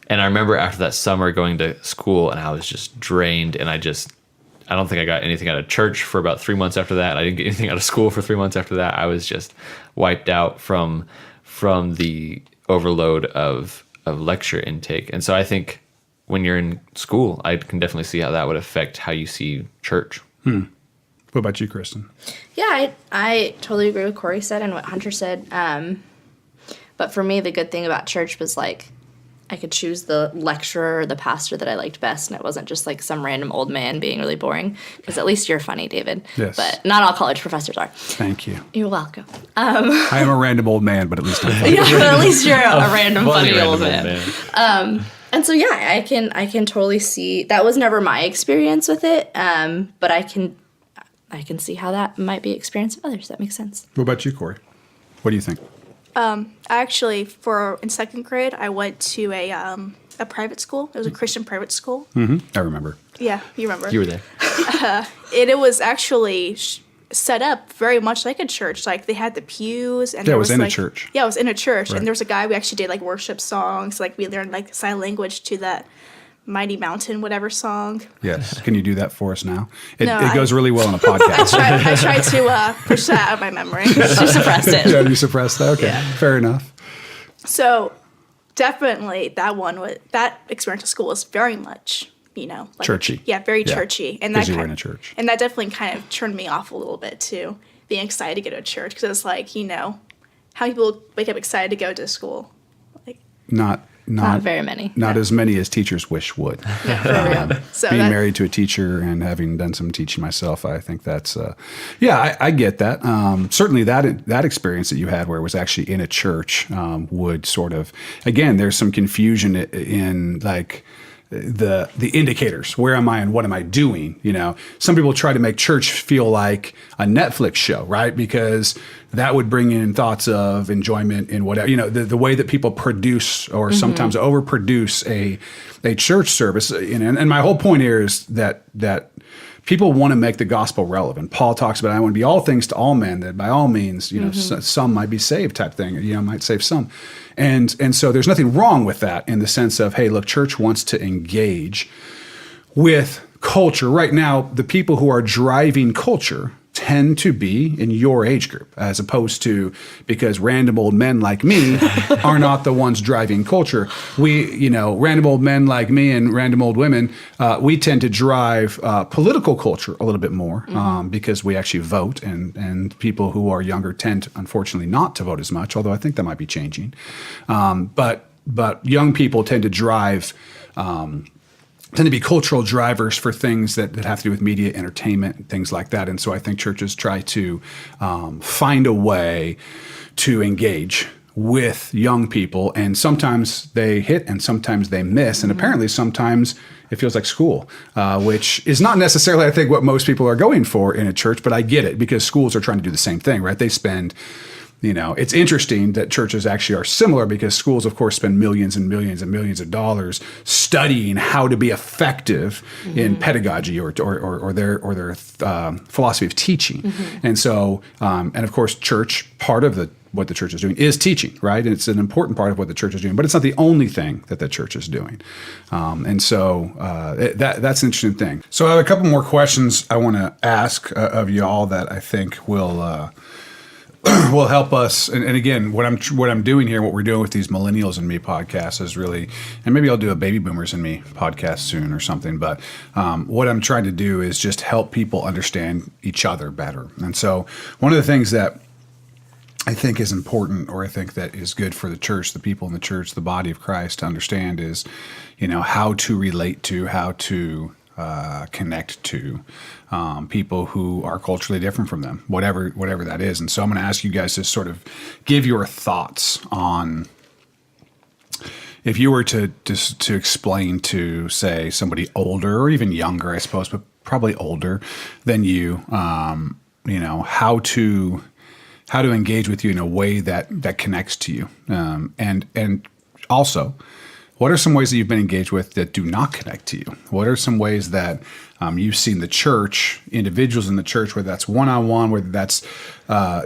A: And I remember after that summer going to school, and I was just drained, and I don't think I got anything out of church for about 3 months after that. I didn't get anything out of school for 3 months after that. I was just wiped out from the overload of lecture intake. And so I think when you're in school, I can definitely see how that would affect how you see church.
B: What about you, Kristen?
C: Yeah, I totally agree with Corey said and what Hunter said. But for me, the good thing about church was I could choose the lecturer or the pastor that I liked best, and it wasn't just some random old man being really boring, because at least you're funny, David.
B: Yes.
C: But not all college professors are.
B: Thank you.
C: You're welcome.
B: I am a random old man, but at least I'm funny.
C: Yeah, but at least you're a random funny old man. And so I can totally see that was never my experience with it, but I can see how that might be experience of others. That makes sense.
B: What about you, Corey? What do you think?
D: I actually, in 2nd grade, I went to a private school. It was a Christian private school.
B: Mm-hmm. I remember.
D: Yeah, you remember.
A: You were there.
D: It was actually set up very much like a church. They had the pews. And
B: it was in a church.
D: Yeah, it was in a church.
B: Right.
D: And there was a guy, we actually did worship songs. We learned sign language to that Mighty Mountain, whatever song.
B: Yes. Can you do that for us now? It
D: No,
B: goes really well on a podcast.
D: I tried to push that out of my memory.
C: She suppressed it.
B: Yeah, you suppressed that? Okay,
D: Yeah.
B: Fair enough.
D: So definitely that experience at school was very much,
B: churchy.
D: Yeah, very churchy. And
B: because you were in a church.
D: And that definitely kind of turned me off a little bit too, being excited to go to church, because it's how people wake up excited to go to school. Like,
C: Not very many.
B: Not as many as teachers wish would.
D: for real. So
B: Being married to a teacher and having done some teaching myself, I think that's, I get that. Certainly that experience that you had where it was actually in a church would sort of, again, there's some confusion in like, the indicators. Where am I and what am I doing? You know, some people try to make church feel like a Netflix show, right? Because that would bring in thoughts of enjoyment in whatever, you know, the way that people produce or sometimes overproduce a church service. And my whole point here is that people want to make the gospel relevant. Paul talks about, I want to be all things to all men, that by all means, you know, some might be saved type thing, you know, might save some. And so there's nothing wrong with that in the sense of, hey, look, church wants to engage with culture. Right now, the people who are driving culture tend to be in your age group, as opposed to because random old men like me are not the ones driving culture. We, you know, random old men like me and random old women, we tend to drive political culture a little bit more because we actually vote, and people who are younger tend, unfortunately, not to vote as much, although I think that might be changing. But young people tend to drive tend to be cultural drivers for things that have to do with media, entertainment, and things like that. And so I think churches try to find a way to engage with young people. And sometimes they hit and sometimes they miss. And apparently sometimes it feels like school, which is not necessarily, I think, what most people are going for in a church. But I get it because schools are trying to do the same thing, right? They spend... You know, it's interesting that churches actually are similar because schools, of course, spend millions and millions and millions of dollars studying how to be effective in pedagogy or their philosophy of teaching. And so, and of course, church, part of what the church is doing is teaching, right? And it's an important part of what the church is doing, but it's not the only thing that the church is doing. And so that's an interesting thing. So I have a couple more questions I want to ask of you all that I think will help us. And again, what I'm doing here, what we're doing with these Millennials and Me podcasts is really, and maybe I'll do a Baby Boomers and Me podcast soon or something. But what I'm trying to do is just help people understand each other better. And so one of the things that I think is important, or I think that is good for the church, the people in the church, the body of Christ to understand is, you know, how to relate to, how to connect to people who are culturally different from them, whatever that is. And so I'm going to ask you guys to sort of give your thoughts on if you were to explain to, say, somebody older or even younger, I suppose, but probably older than you, you know, how to engage with you in a way that connects to you, and also, what are some ways that you've been engaged with that do not connect to you? What are some ways that you've seen the church, individuals in the church, whether that's one-on-one, whether that's,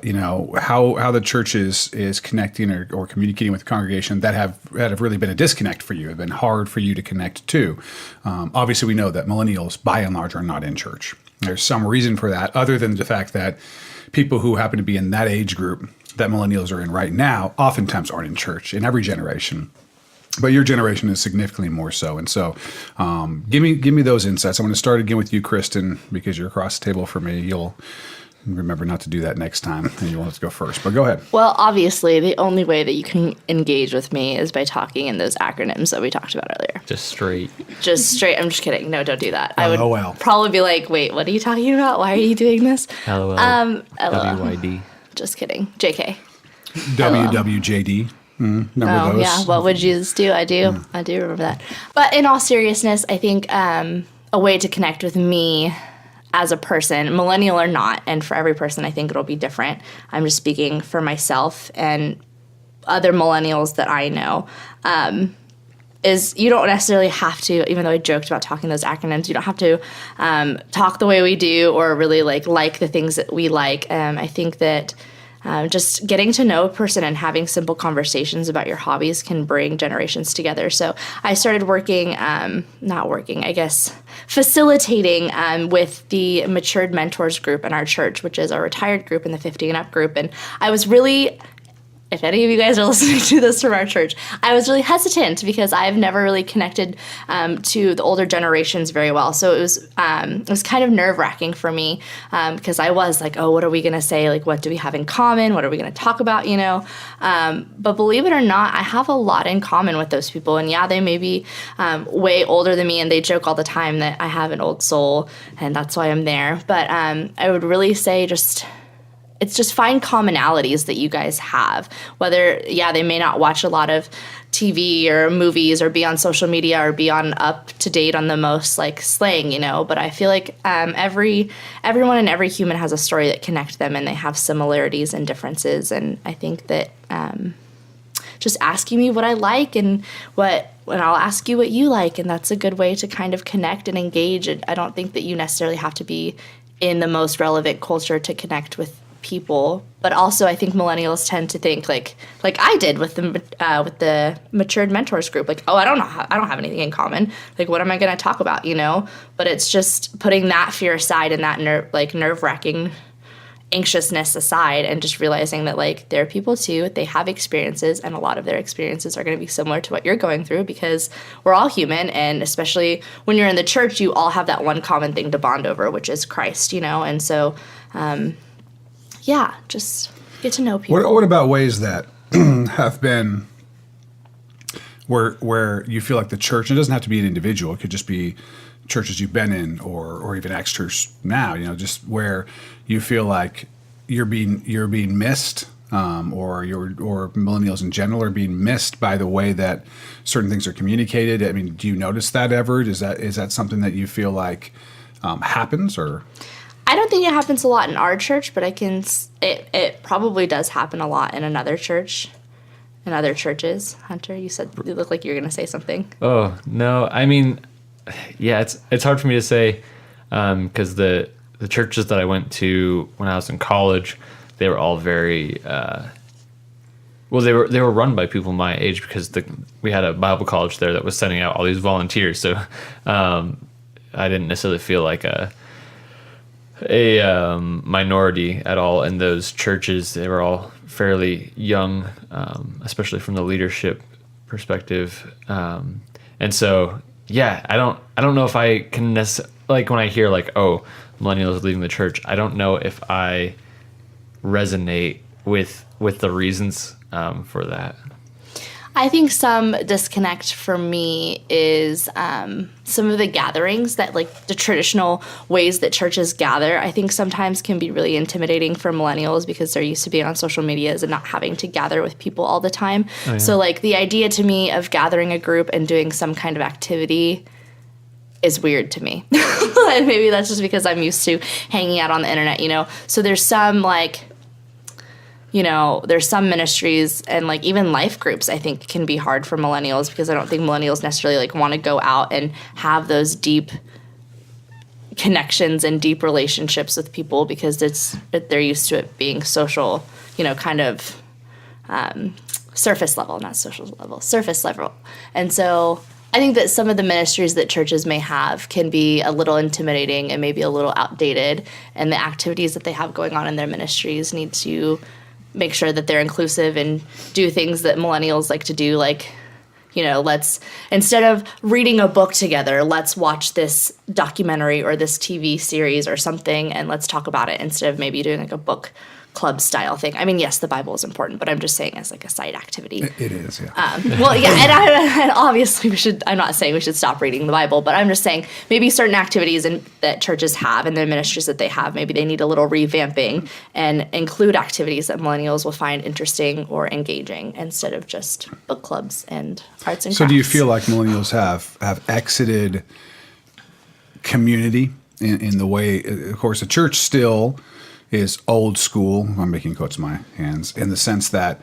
B: you know, how the church is connecting or communicating with the congregation that have really been a disconnect for you, have been hard for you to connect to? Obviously, we know that millennials, by and large, are not in church. There's some reason for that, other than the fact that people who happen to be in that age group that millennials are in right now oftentimes aren't in church in every generation. But your generation is significantly more so. And so give me those insights. I'm going to start again with you, Kristen, because you're across the table from me. You'll remember not to do that next time, and you'll have to go first. But go ahead.
C: Well, obviously, the only way that you can engage with me is by talking in those acronyms that we talked about earlier.
A: Just straight.
C: Just straight. I'm just kidding. No, don't do that. I would
B: LOL.
C: probably be like, wait, what are you talking about? Why are you doing this?
A: LOL. WYD.
C: Just kidding. JK.
B: WWJD. Remember those?
C: Yeah. What would Jesus do? I do. I do remember that. But in all seriousness, I think a way to connect with me as a person, millennial or not, and for every person, I think it'll be different. I'm just speaking for myself and other millennials that I know, is you don't necessarily have to, even though I joked about talking those acronyms, you don't have to talk the way we do or really like the things that we like. I think that just getting to know a person and having simple conversations about your hobbies can bring generations together. So I started facilitating with the Matured Mentors group in our church, which is our retired group and the 50 and up group. And I was really if any of you guys are listening to this from our church, I was really hesitant because I've never really connected to the older generations very well. So it was kind of nerve-wracking for me because I was like, oh, what are we going to say? Like, what do we have in common? What are we going to talk about, you know? But believe it or not, I have a lot in common with those people. And yeah, they may be way older than me, and they joke all the time that I have an old soul, and that's why I'm there. But I would really say it's just find commonalities that you guys have. Whether, they may not watch a lot of TV or movies or be on social media or be on up to date on the most like slang, you know, but I feel like everyone and every human has a story that connects them, and they have similarities and differences. And I think that just asking me what I like and I'll ask you what you like, and that's a good way to kind of connect and engage. And I don't think that you necessarily have to be in the most relevant culture to connect with people, but also I think millennials tend to think like I did with the matured mentors group, like, oh, I don't have anything in common, like what am I going to talk about, you know? But it's just putting that fear aside and that nerve-wracking anxiousness aside, and just realizing that like they're people too, they have experiences, and a lot of their experiences are going to be similar to what you're going through, because we're all human. And especially when you're in the church, you all have that one common thing to bond over, which is Christ, you know? And so just get to know people.
B: What about ways that have been where you feel like the church, it doesn't have to be an individual, it could just be churches you've been in or even Acts Church now, you know, just where you feel like you're being missed, or millennials in general are being missed by the way that certain things are communicated. I mean, do you notice that ever? Is that something that you feel like happens, or?
C: I don't think it happens a lot in our church, but it probably does happen a lot in another church, in other churches. Hunter, you look like you were going to say something.
A: Oh, no. I mean, yeah, it's hard for me to say because the churches that I went to when I was in college, they were all very they were run by people my age, because we had a Bible college there that was sending out all these volunteers. So I didn't necessarily feel like a minority at all in those churches. They were all fairly young, especially from the leadership perspective. And so, yeah, I don't know if I can like when I hear like, oh, millennials leaving the church, I don't know if I resonate with the reasons for that.
C: I think some disconnect for me is some of the gatherings that, like the traditional ways that churches gather, I think sometimes can be really intimidating for millennials, because they're used to being on social medias and not having to gather with people all the time. Oh, yeah. So like the idea to me of gathering a group and doing some kind of activity is weird to me. And maybe that's just because I'm used to hanging out on the internet, you know? So there's some like, you know, there's some ministries and like even life groups I think can be hard for millennials, because I don't think millennials necessarily like want to go out and have those deep connections and deep relationships with people, because they're used to it being social, you know, kind of surface level. And so I think that some of the ministries that churches may have can be a little intimidating and maybe a little outdated, and the activities that they have going on in their ministries need to make sure that they're inclusive and do things that millennials like to do, like, you know, let's, instead of reading a book together, let's watch this documentary or this TV series or something, and let's talk about it, instead of maybe doing like a book club style thing. I mean, yes, the Bible is important, but I'm just saying as like a side activity.
B: It is, yeah.
C: And obviously I'm not saying we should stop reading the Bible, but I'm just saying maybe certain activities that churches have and the ministries that they have, maybe they need a little revamping and include activities that millennials will find interesting or engaging, instead of just book clubs and arts and crafts.
B: So do you feel like millennials have exited community in the way, of course, the church still is old school, I'm making quotes in my hands, in the sense that,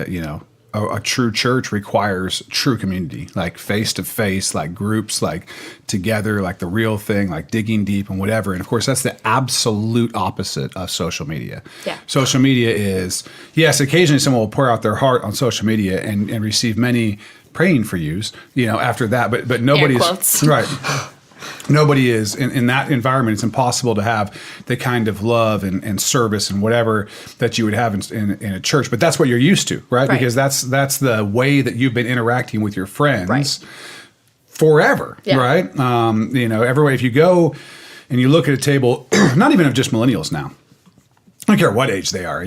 B: you know, a true church requires true community, like face-to-face, like groups, like together, like the real thing, like digging deep and whatever. And, of course, that's the absolute opposite of social media.
C: Yeah.
B: Social media is, yes, occasionally someone will pour out their heart on social media and receive many praying for yous, you know, after that. But nobody's...
C: Air quotes.
B: Right. Nobody is in that environment. It's impossible to have the kind of love and service and whatever that you would have in a church. But that's what you're used to, right? Because that's the way that you've been interacting with your friends forever, right? Everywhere. If you go and you look at a table, not even of just millennials now, I don't care what age they are.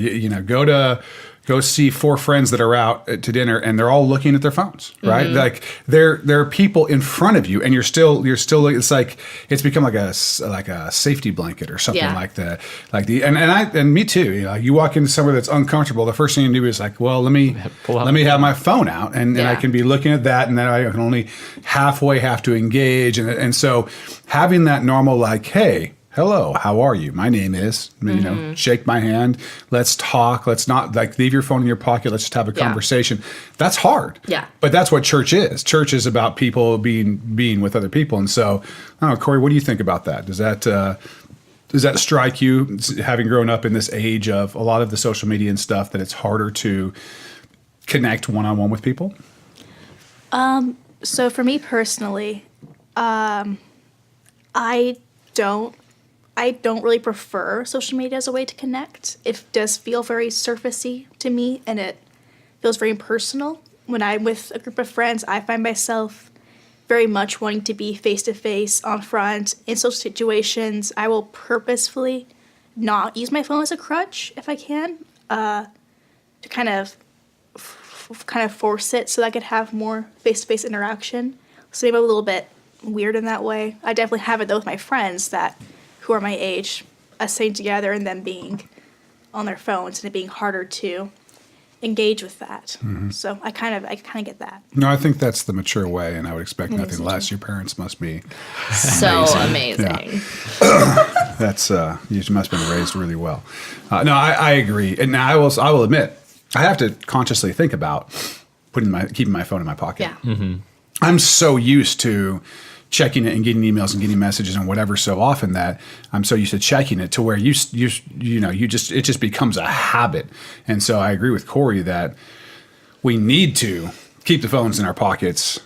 B: Go see 4 friends that are out to dinner, and they're all looking at their phones, right? Like there are people in front of you, and you're still. It's like it's become like a safety blanket or something like that. And me too. You walk into somewhere that's uncomfortable. The first thing you do is like, well, let me have my phone out, and I can be looking at that, and then I can only halfway have to engage, and so having that normal like, hey. Hello, how are you? My name is, shake my hand. Let's talk. Let's not leave your phone in your pocket. Let's just have a conversation. That's hard.
C: Yeah. But
B: that's what church is. Church is about people being with other people. And so, I don't know, Corey, what do you think about that? Does that strike you, having grown up in this age of a lot of the social media and stuff, that it's harder to connect one-on-one with people?
D: So for me personally, I don't really prefer social media as a way to connect. It does feel very surfacey to me, and it feels very impersonal. When I'm with a group of friends, I find myself very much wanting to be face-to-face, on front. In social situations, I will purposefully not use my phone as a crutch if I can, to kind of force it so that I could have more face-to-face interaction. So maybe I'm a little bit weird in that way. I definitely have it though with my friends who are my age, us sitting together and them being on their phones and it being harder to engage with that. So I kind of get that.
B: No, I think that's the mature way, and I would expect nothing less. Your parents must be
C: so amazing.
B: Yeah. That's you must have been raised really well. No, I agree, and I will admit I have to consciously think about keeping my phone in my pocket.
C: Yeah.
B: I'm so used to checking it and getting emails and getting messages and whatever so often that I'm so used to checking it to where it just becomes a habit. And so I agree with Corey that we need to keep the phones in our pockets.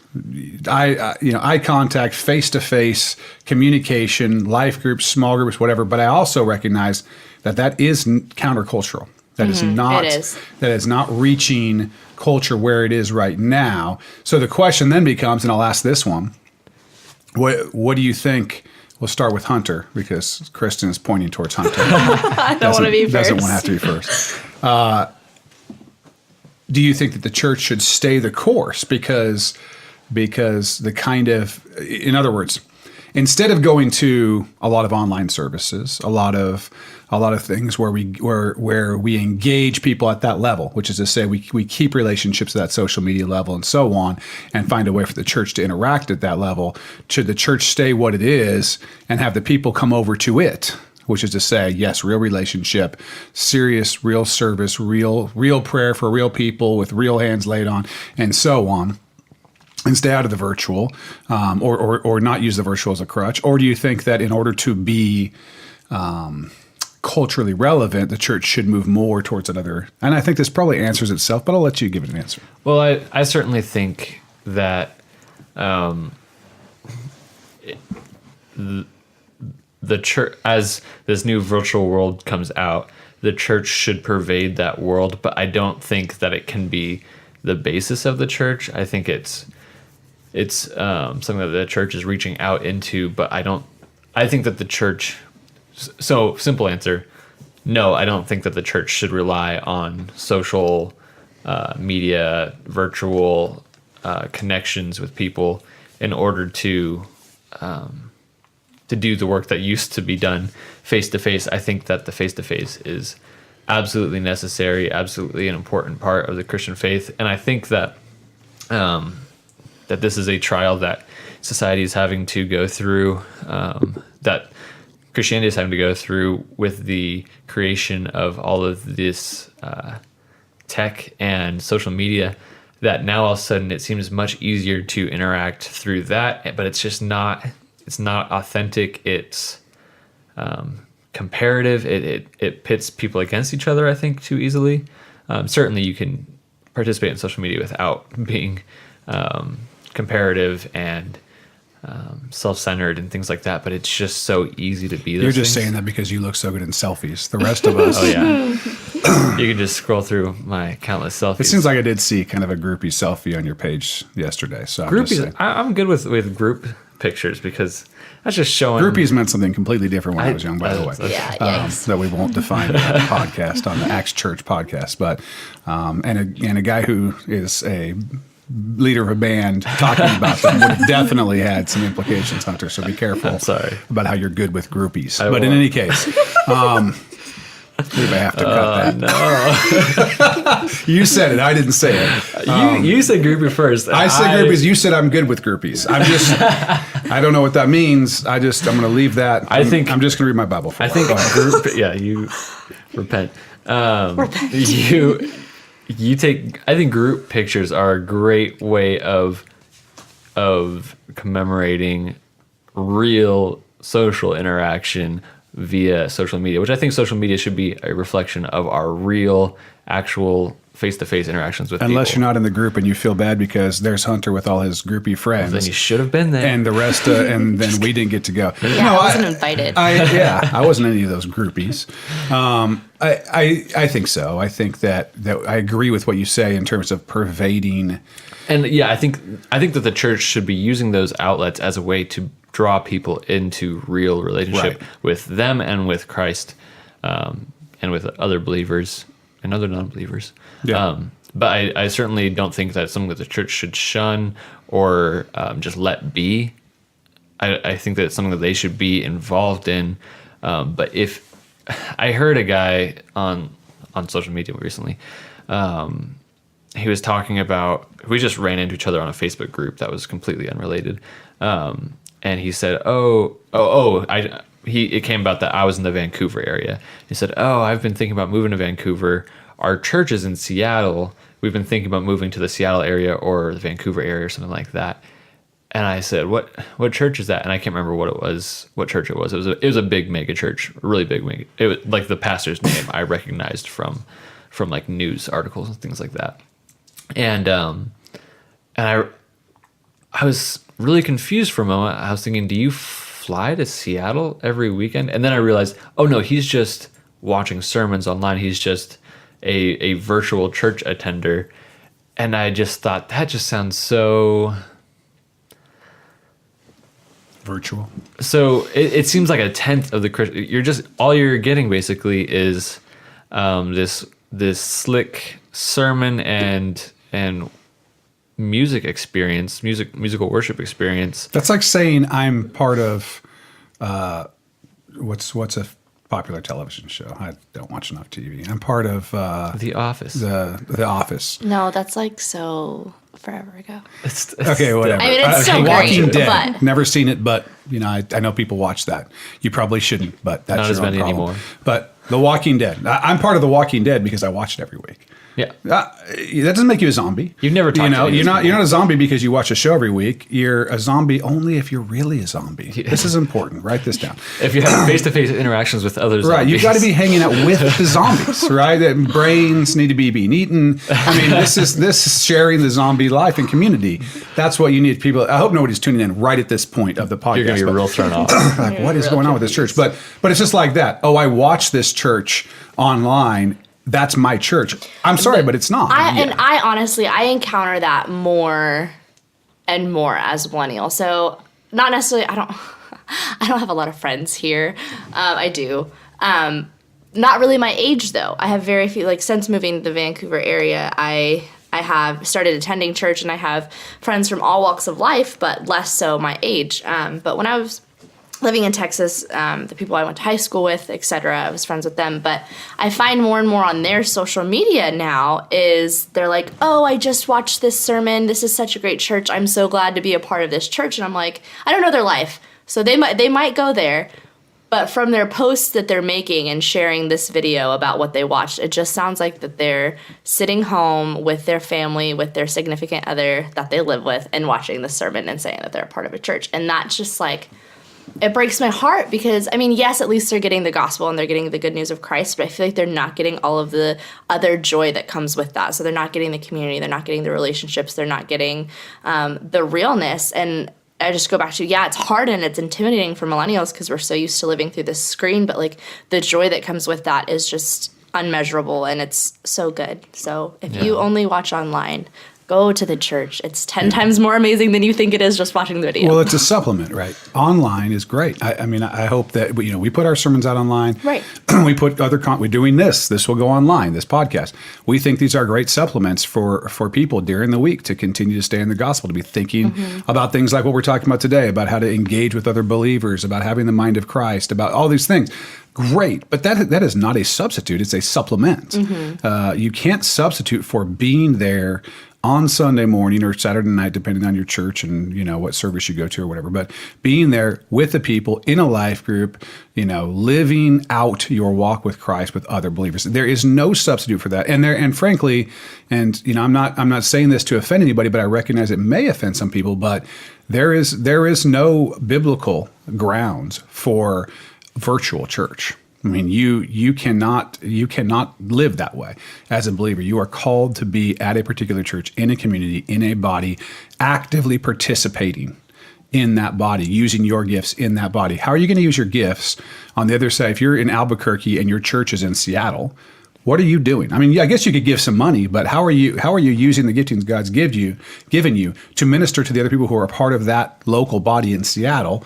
B: Eye contact, face-to-face communication, life groups, small groups, whatever. But I also recognize that is countercultural. That is not.
C: It is.
B: That is not reaching culture where it is right now. So the question then becomes, and I'll ask this one. What do you think? We'll start with Hunter because Kristen is pointing towards Hunter.
C: I don't want to be first.
B: Doesn't want to have to be first. Do you think that the church should stay the course because the kind of, in other words, instead of going to a lot of online services, a lot of things where we engage people at that level, which is to say we keep relationships at that social media level and so on, and find a way for the church to interact at that level, should the church stay what it is and have the people come over to it? Which is to say, yes, real relationship, serious, real service, real prayer for real people with real hands laid on, and so on, and stay out of the virtual, or not use the virtual as a crutch? Or do you think that in order to be culturally relevant, the church should move more towards another? And I think this probably answers itself, but I'll let you give it an answer.
A: Well, I certainly think that the church, as this new virtual world comes out, the church should pervade that world, but I don't think that it can be the basis of the church. I think it's something that the church is reaching out into, but I think that the church, so simple answer, no, I don't think that the church should rely on social media, virtual connections with people in order to do the work that used to be done face-to-face. I think that the face-to-face is absolutely necessary, absolutely an important part of the Christian faith. And I think that that this is a trial that society is having to go through, that Christianity is having to go through with the creation of all of this tech and social media, that now all of a sudden it seems much easier to interact through that, but it's just not, it's not authentic. It's comparative. It pits people against each other, I think, too easily. Certainly you can participate in social media without being comparative and self-centered and things like that, but it's just so easy to be those
B: You're just
A: things.
B: saying that because you look so good in selfies. The rest of us.
A: Oh yeah. You can just scroll through my countless selfies.
B: It seems like I did see kind of a groupie selfie on your page yesterday. So I'm just saying.
A: Groupies. I'm good with group pictures because that's just showing.
B: Groupies meant something completely different when I was young, by the way.
C: Yeah, yikes.
B: That we won't define on the podcast, on the Acts Church podcast. But and a guy who is a leader of a band talking about them would have definitely had some implications, Hunter. So be careful
A: Sorry.
B: about how you're good with groupies.
A: I
B: But in
A: won't.
B: any case, we may have to cut that.
A: No,
B: You said it. I didn't say it.
A: you said groupie first.
B: I said groupies. You said I'm good with groupies. I don't know what that means. I'm going to leave that.
A: I think-
B: I'm just going to read my Bible for
A: I
B: a
A: think
B: while.
A: group. Yeah, you repent. You take. I think group pictures are a great way of commemorating real social interaction via social media, which I think social media should be a reflection of our real, actual face-to-face interactions with
B: Unless
A: people.
B: you're not in the group and you feel bad because there's Hunter with all his groupie friends.
A: Then you should have been there.
B: And the rest, and then we didn't get to go.
C: Yeah, I wasn't invited.
B: I wasn't any of those groupies. I think so. I think that I agree with what you say in terms of pervading.
A: And yeah, I think that the church should be using those outlets as a way to draw people into real relationship
B: Right.
A: with them and with Christ, and with other believers and other non-believers.
B: Yeah.
A: But I certainly don't think that it's something that the church should shun or just let be. I think that it's something that they should be involved in. But if I heard a guy on social media recently, he was talking about, we just ran into each other on a Facebook group that was completely unrelated. And he said, it came about that I was in the Vancouver area. He said, I've been thinking about moving to Vancouver. Our church is in Seattle. We've been thinking about moving to the Seattle area or the Vancouver area or something like that. And I said, what church is that? And I can't remember what church it was. It was a big mega church, a really big mega. It was like the pastor's name I recognized from like news articles and things like that. And I was really confused for a moment. I was thinking, do you fly to Seattle every weekend? And then I realized, oh no, he's just watching sermons online. He's just a virtual church attender. And I just thought, that just sounds so...
B: Virtual.
A: So it seems like a tenth of the Christian. All you're getting basically is this slick sermon and musical worship experience.
B: That's like saying I'm part of what's a popular television show. I don't watch enough TV. I'm part of
A: The Office.
B: the Office.
C: No, that's like so forever ago.
A: It's
B: Okay, whatever.
C: I mean, it's still
B: Walking
C: great,
B: Dead.
C: but-
B: Never seen it, but I know people watch that. You probably shouldn't, but that's
A: Not
B: your
A: as
B: own
A: many
B: problem.
A: anymore.
B: But The Walking Dead. I'm part of The Walking Dead because I watch it every week.
A: Yeah.
B: That doesn't make you a zombie.
A: You've never talked to any of these
B: you're
A: people.
B: not a zombie because you watch a show every week. You're a zombie only if you're really a zombie. This is important. Write this down.
A: If you have face-to-face interactions with others,
B: Right, you've got to be hanging out with the zombies, right? That brains need to be being eaten. I mean, this is sharing the zombie life and community. That's what you need. People. I hope nobody's tuning in right at this point of the podcast.
A: You're going to be
B: but-
A: real thrown off.
B: like, what is going on with this church? But it's just like that. Oh, I watch this church online. That's my church. I'm sorry, but it's not.
C: I honestly, I encounter that more and more as a millennial. So not necessarily, I don't have a lot of friends here. I do. Not really my age though. I have very few, like since moving to the Vancouver area, I have started attending church and I have friends from all walks of life, but less so my age. But when I was living in Texas, the people I went to high school with, etc., I was friends with them. But I find more and more on their social media now is they're like, oh, I just watched this sermon. This is such a great church. I'm so glad to be a part of this church. And I'm like, I don't know their life. So they might go there. But from their posts that they're making and sharing this video about what they watched, it just sounds like that they're sitting home with their family, with their significant other that they live with, and watching the sermon and saying that they're a part of a church. And that's just like... it breaks my heart because, I mean, yes, at least they're getting the gospel and they're getting the good news of Christ, but I feel like they're not getting all of the other joy that comes with that. So they're not getting the community, they're not getting the relationships, they're not getting the realness. And I just go back to, it's hard and it's intimidating for millennials because we're so used to living through this screen, but like the joy that comes with that is just unmeasurable and it's so good. So if you only watch online, go to the church. It's 10 times more amazing than you think it is just watching the video.
B: Well, it's a supplement, right? Online is great. I mean, I hope that, we put our sermons out online.
C: Right.
B: We put we're doing this. This will go online, this podcast. We think these are great supplements for people during the week to continue to stay in the gospel, to be thinking about things like what we're talking about today, about how to engage with other believers, about having the mind of Christ, about all these things. Great, but that is not a substitute. It's a supplement. You can't substitute for being there on Sunday morning or Saturday night, depending on your church and what service you go to or whatever. But being there with the people in a life group, living out your walk with Christ with other believers. There is no substitute for that. And frankly, I'm not saying this to offend anybody, but I recognize it may offend some people. But there is no biblical grounds for virtual church. I mean, you cannot live that way as a believer. You are called to be at a particular church, in a community, in a body, actively participating in that body, using your gifts in that body. How are you going to use your gifts on the other side? If you're in Albuquerque and your church is in Seattle, what are you doing? I mean, I guess you could give some money, but how are you using the giftings God's given you to minister to the other people who are a part of that local body in Seattle?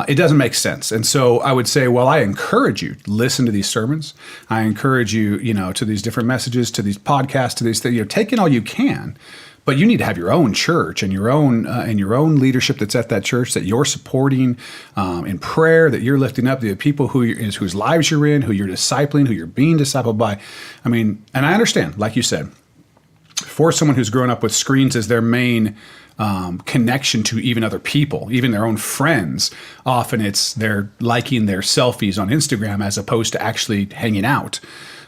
B: It doesn't make sense. And so I would say, well, I encourage you to listen to these sermons. I encourage you, to these different messages, to these podcasts, to these things. Take in all you can, but you need to have your own church and your own leadership that's at that church that you're supporting in prayer, that you're lifting up, the people whose lives you're in, who you're discipling, who you're being discipled by. I mean, and I understand, like you said, for someone who's grown up with screens as their main connection to even other people, even their own friends. Often it's they're liking their selfies on Instagram as opposed to actually hanging out.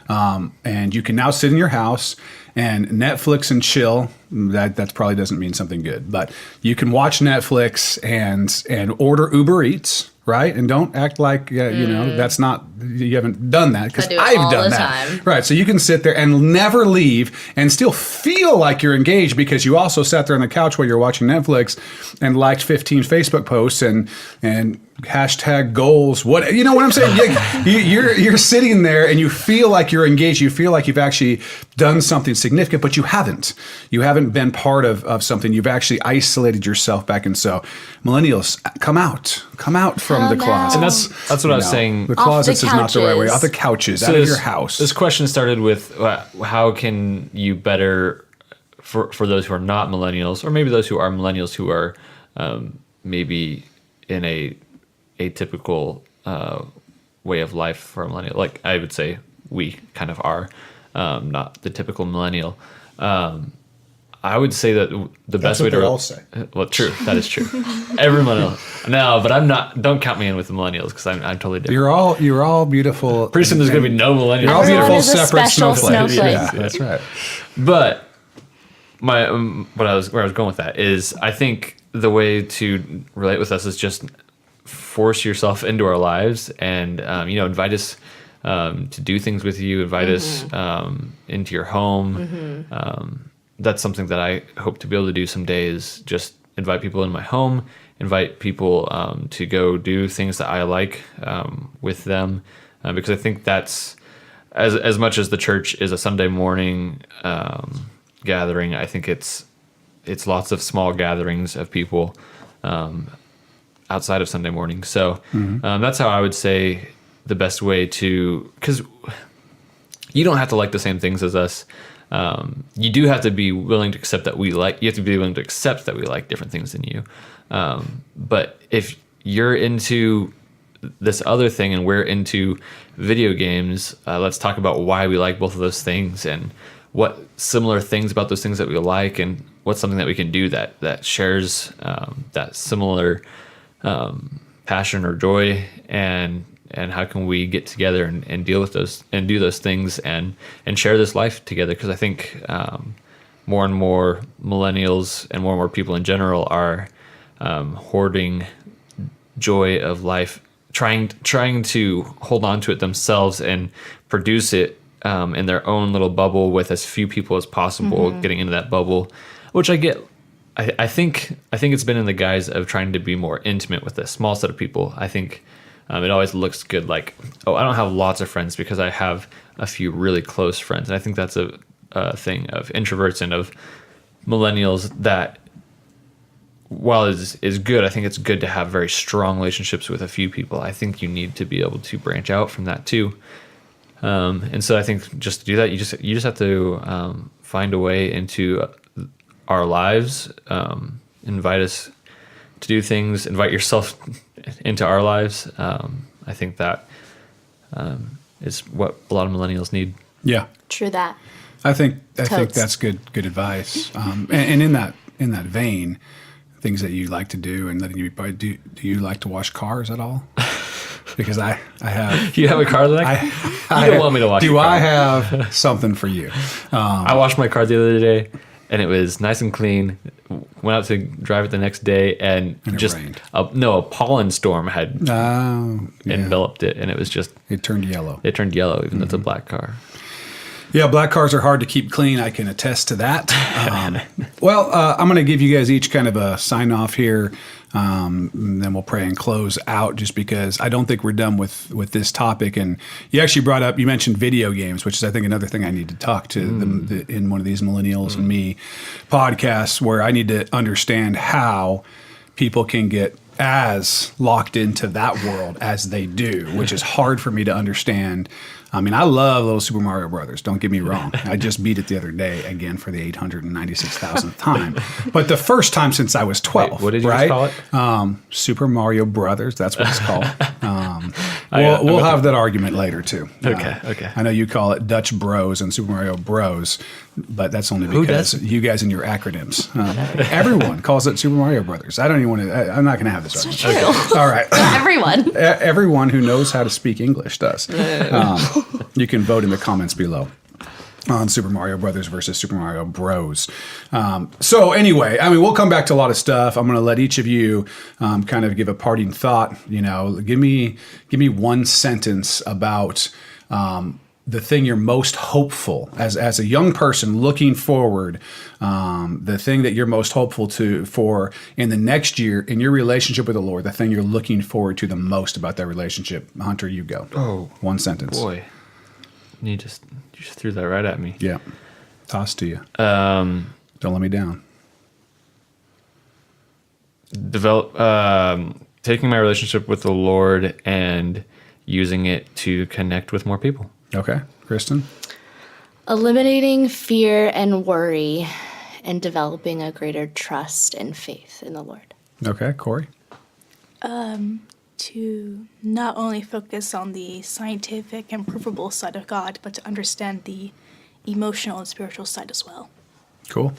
B: And you can now sit in your house and Netflix and chill. That probably doesn't mean something good, but you can watch Netflix and order Uber Eats. Right? And don't act like, that's not, you haven't done that, because I've done that. Time. Right. So you can sit there and never leave and still feel like you're engaged because you also sat there on the couch while you're watching Netflix and liked 15 Facebook posts and hashtag goals. What, you know what I'm saying? You're sitting there and you feel like you're engaged. You feel like you've actually done something significant, but you haven't. You haven't been part of something. You've actually isolated yourself back. And so millennials, come out from the closet.
A: And that's what I was saying.
B: The closets is not the right way. Off the couches, out of your house.
A: This question started with how can you better, for those who are not millennials, or maybe those who are millennials who are maybe in a atypical way of life for a millennial. Like I would say we kind of are, not the typical millennial. I would say that the best way to
B: all say.
A: Well, true, that is true. Every millennial. No, but I'm not. Don't count me in with the millennials because I'm totally different.
B: You're all beautiful.
A: Pretty soon there's going to be no millennials.
B: You're all
C: Everyone
B: beautiful,
C: is a
B: separate
C: special
B: snowflakes.
C: snowflake.
B: Yeah, that's right.
A: But where I was going with that is, I think the way to relate with us is just force yourself into our lives and invite us to do things with you. Invite us into your home. That's something that I hope to be able to do someday, is just invite people in my home, invite people to go do things that I like with them, because I think that's, as much as the church is a Sunday morning gathering, I think it's lots of small gatherings of people outside of Sunday morning. So that's how I would say the best way to, because you don't have to like the same things as us. You do have to be willing to accept that you have to be willing to accept that we like different things than you. But if you're into this other thing and we're into video games, let's talk about why we like both of those things and what similar things about those things that we like, and what's something that we can do that shares that similar passion or joy, and how can we get together and deal with those and do those things and share this life together? Because I think more and more millennials and more people in general are hoarding joy of life, trying to hold on to it themselves and produce it in their own little bubble with as few people as possible getting into that bubble, which I get I think it's been in the guise of trying to be more intimate with a small set of people. I think it always looks good. Like, oh, I don't have lots of friends because I have a few really close friends. And I think that's a thing of introverts and of millennials that, while is good, I think it's good to have very strong relationships with a few people. I think you need to be able to branch out from that too. And so I think just to do that, you just have to find a way into our lives, invite us to do things, invite yourself into our lives. I think that is what a lot of millennials need.
B: Yeah.
C: True that.
B: I think
C: Totes.
B: that's good advice. And in that vein, things that you like to do and letting you do you like to wash cars at all? Because I have.
A: You have a car that you don't want me to wash.
B: Do
A: your car.
B: I have something for you?
A: I washed my car the other day, and it was nice and clean. Went out to drive it the next day, and
B: it
A: just
B: rained.
A: a pollen storm had enveloped it, and it was just
B: It turned yellow.
A: It turned yellow, even though it's a black car.
B: Yeah, black cars are hard to keep clean. I can attest to that. I'm going to give you guys each kind of a sign off here. And then we'll pray and close out, just because I don't think we're done with this topic. And you actually you mentioned video games, which is, I think, another thing I need to talk to in one of these Millennials and Me podcasts, where I need to understand how people can get as locked into that world as they do, which is hard for me to understand. I mean, I love little Super Mario Brothers. Don't get me wrong. I just beat it the other day again for the 896,000th time. But the first time since I was 12.
A: Wait, what did you
B: right?
A: call it?
B: Super Mario Brothers. That's what it's called. We'll have that argument later too.
A: Okay.
B: I know you call it Dutch Bros and Super Mario Bros, but that's only because you guys and your acronyms. Everyone calls it Super Mario Brothers. I don't even want to. I'm not going to have this argument.
C: True.
B: All right.
C: Everyone.
B: Everyone who knows how to speak English does. You can vote in the comments below on Super Mario Brothers versus Super Mario Bros. So anyway, I mean, we'll come back to a lot of stuff. I'm going to let each of you kind of give a parting thought. You know, give me one sentence about the thing you're most hopeful as a young person looking forward. The thing that you're most hopeful for in the next year in your relationship with the Lord. The thing you're looking forward to the most about that relationship. Hunter, you go.
A: Oh,
B: one sentence.
A: Boy, you just threw that right at me.
B: Yeah, toss to you. Don't let me down.
A: Taking my relationship with the Lord and using it to connect with more people.
B: Okay, Kristen.
C: Eliminating fear and worry and developing a greater trust and faith in the Lord.
B: Okay, Corey.
D: To not only focus on the scientific and provable side of God, but to understand the emotional and spiritual side as well.
B: Cool.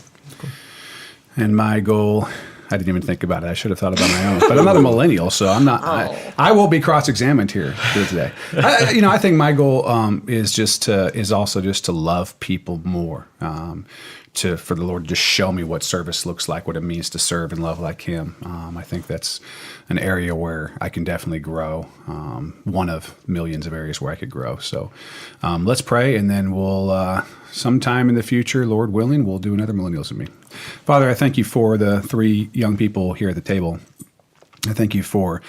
B: And my goal, I didn't even think about it. I should have thought about my own. But I'm not a millennial, so I'm not. I will be cross-examined here today. I think my goal is also to love people more. For the Lord to just show me what service looks like, what it means to serve and love like Him. I think that's an area where I can definitely grow. One of millions of areas where I could grow. So let's pray, and then we'll sometime in the future, Lord willing, we'll do another Millennials and Me. Father, I thank you for the 3 young people here at the table. I thank you for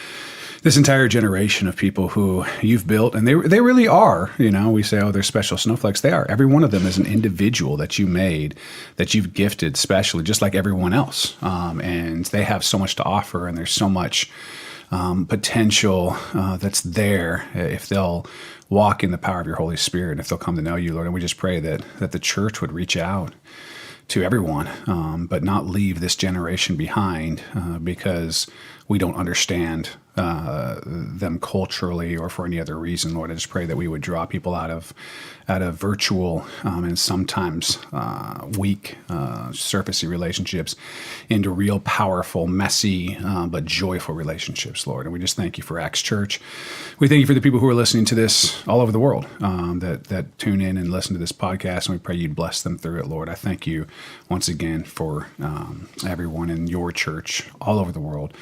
B: this entire generation of people who you've built, and they really are. You know, we say, oh, they're special snowflakes. They are. Every one of them is an individual that you made, that you've gifted specially, just like everyone else. And they have so much to offer, and there's so much potential that's there if they'll walk in the power of your Holy Spirit, if they'll come to know you, Lord. And we just pray that the church would reach out to everyone, but not leave this generation behind because we don't understand them culturally or for any other reason. Lord, I just pray that we would draw people out of virtual and sometimes weak, surfacey relationships into real powerful, messy, but joyful relationships, Lord. And we just thank you for Acts Church. We thank you for the people who are listening to this all over the world that tune in and listen to this podcast, and we pray you'd bless them through it, Lord. I thank you once again for everyone in your church all over the world,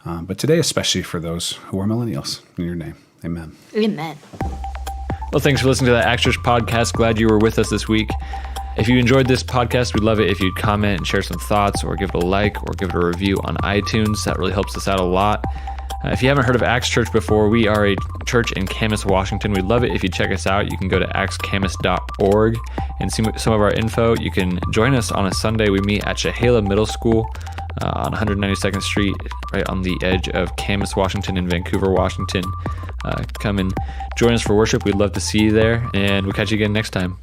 B: but today especially for those who are millennials. In your name, amen.
C: Amen.
A: Well, thanks for listening to the Acts Church podcast. Glad you were with us this week. If you enjoyed this podcast, we'd love it if you'd comment and share some thoughts, or give it a like, or give it a review on iTunes. That really helps us out a lot. If you haven't heard of Acts Church before, we are a church in Camas, Washington. We'd love it if you check us out. You can go to actscamas.org and see some of our info. You can join us on a Sunday. We meet at Chehalia Middle School on 192nd Street, right on the edge of Camas, Washington and Vancouver, Washington. Come and join us for worship. We'd love to see you there, and we'll catch you again next time.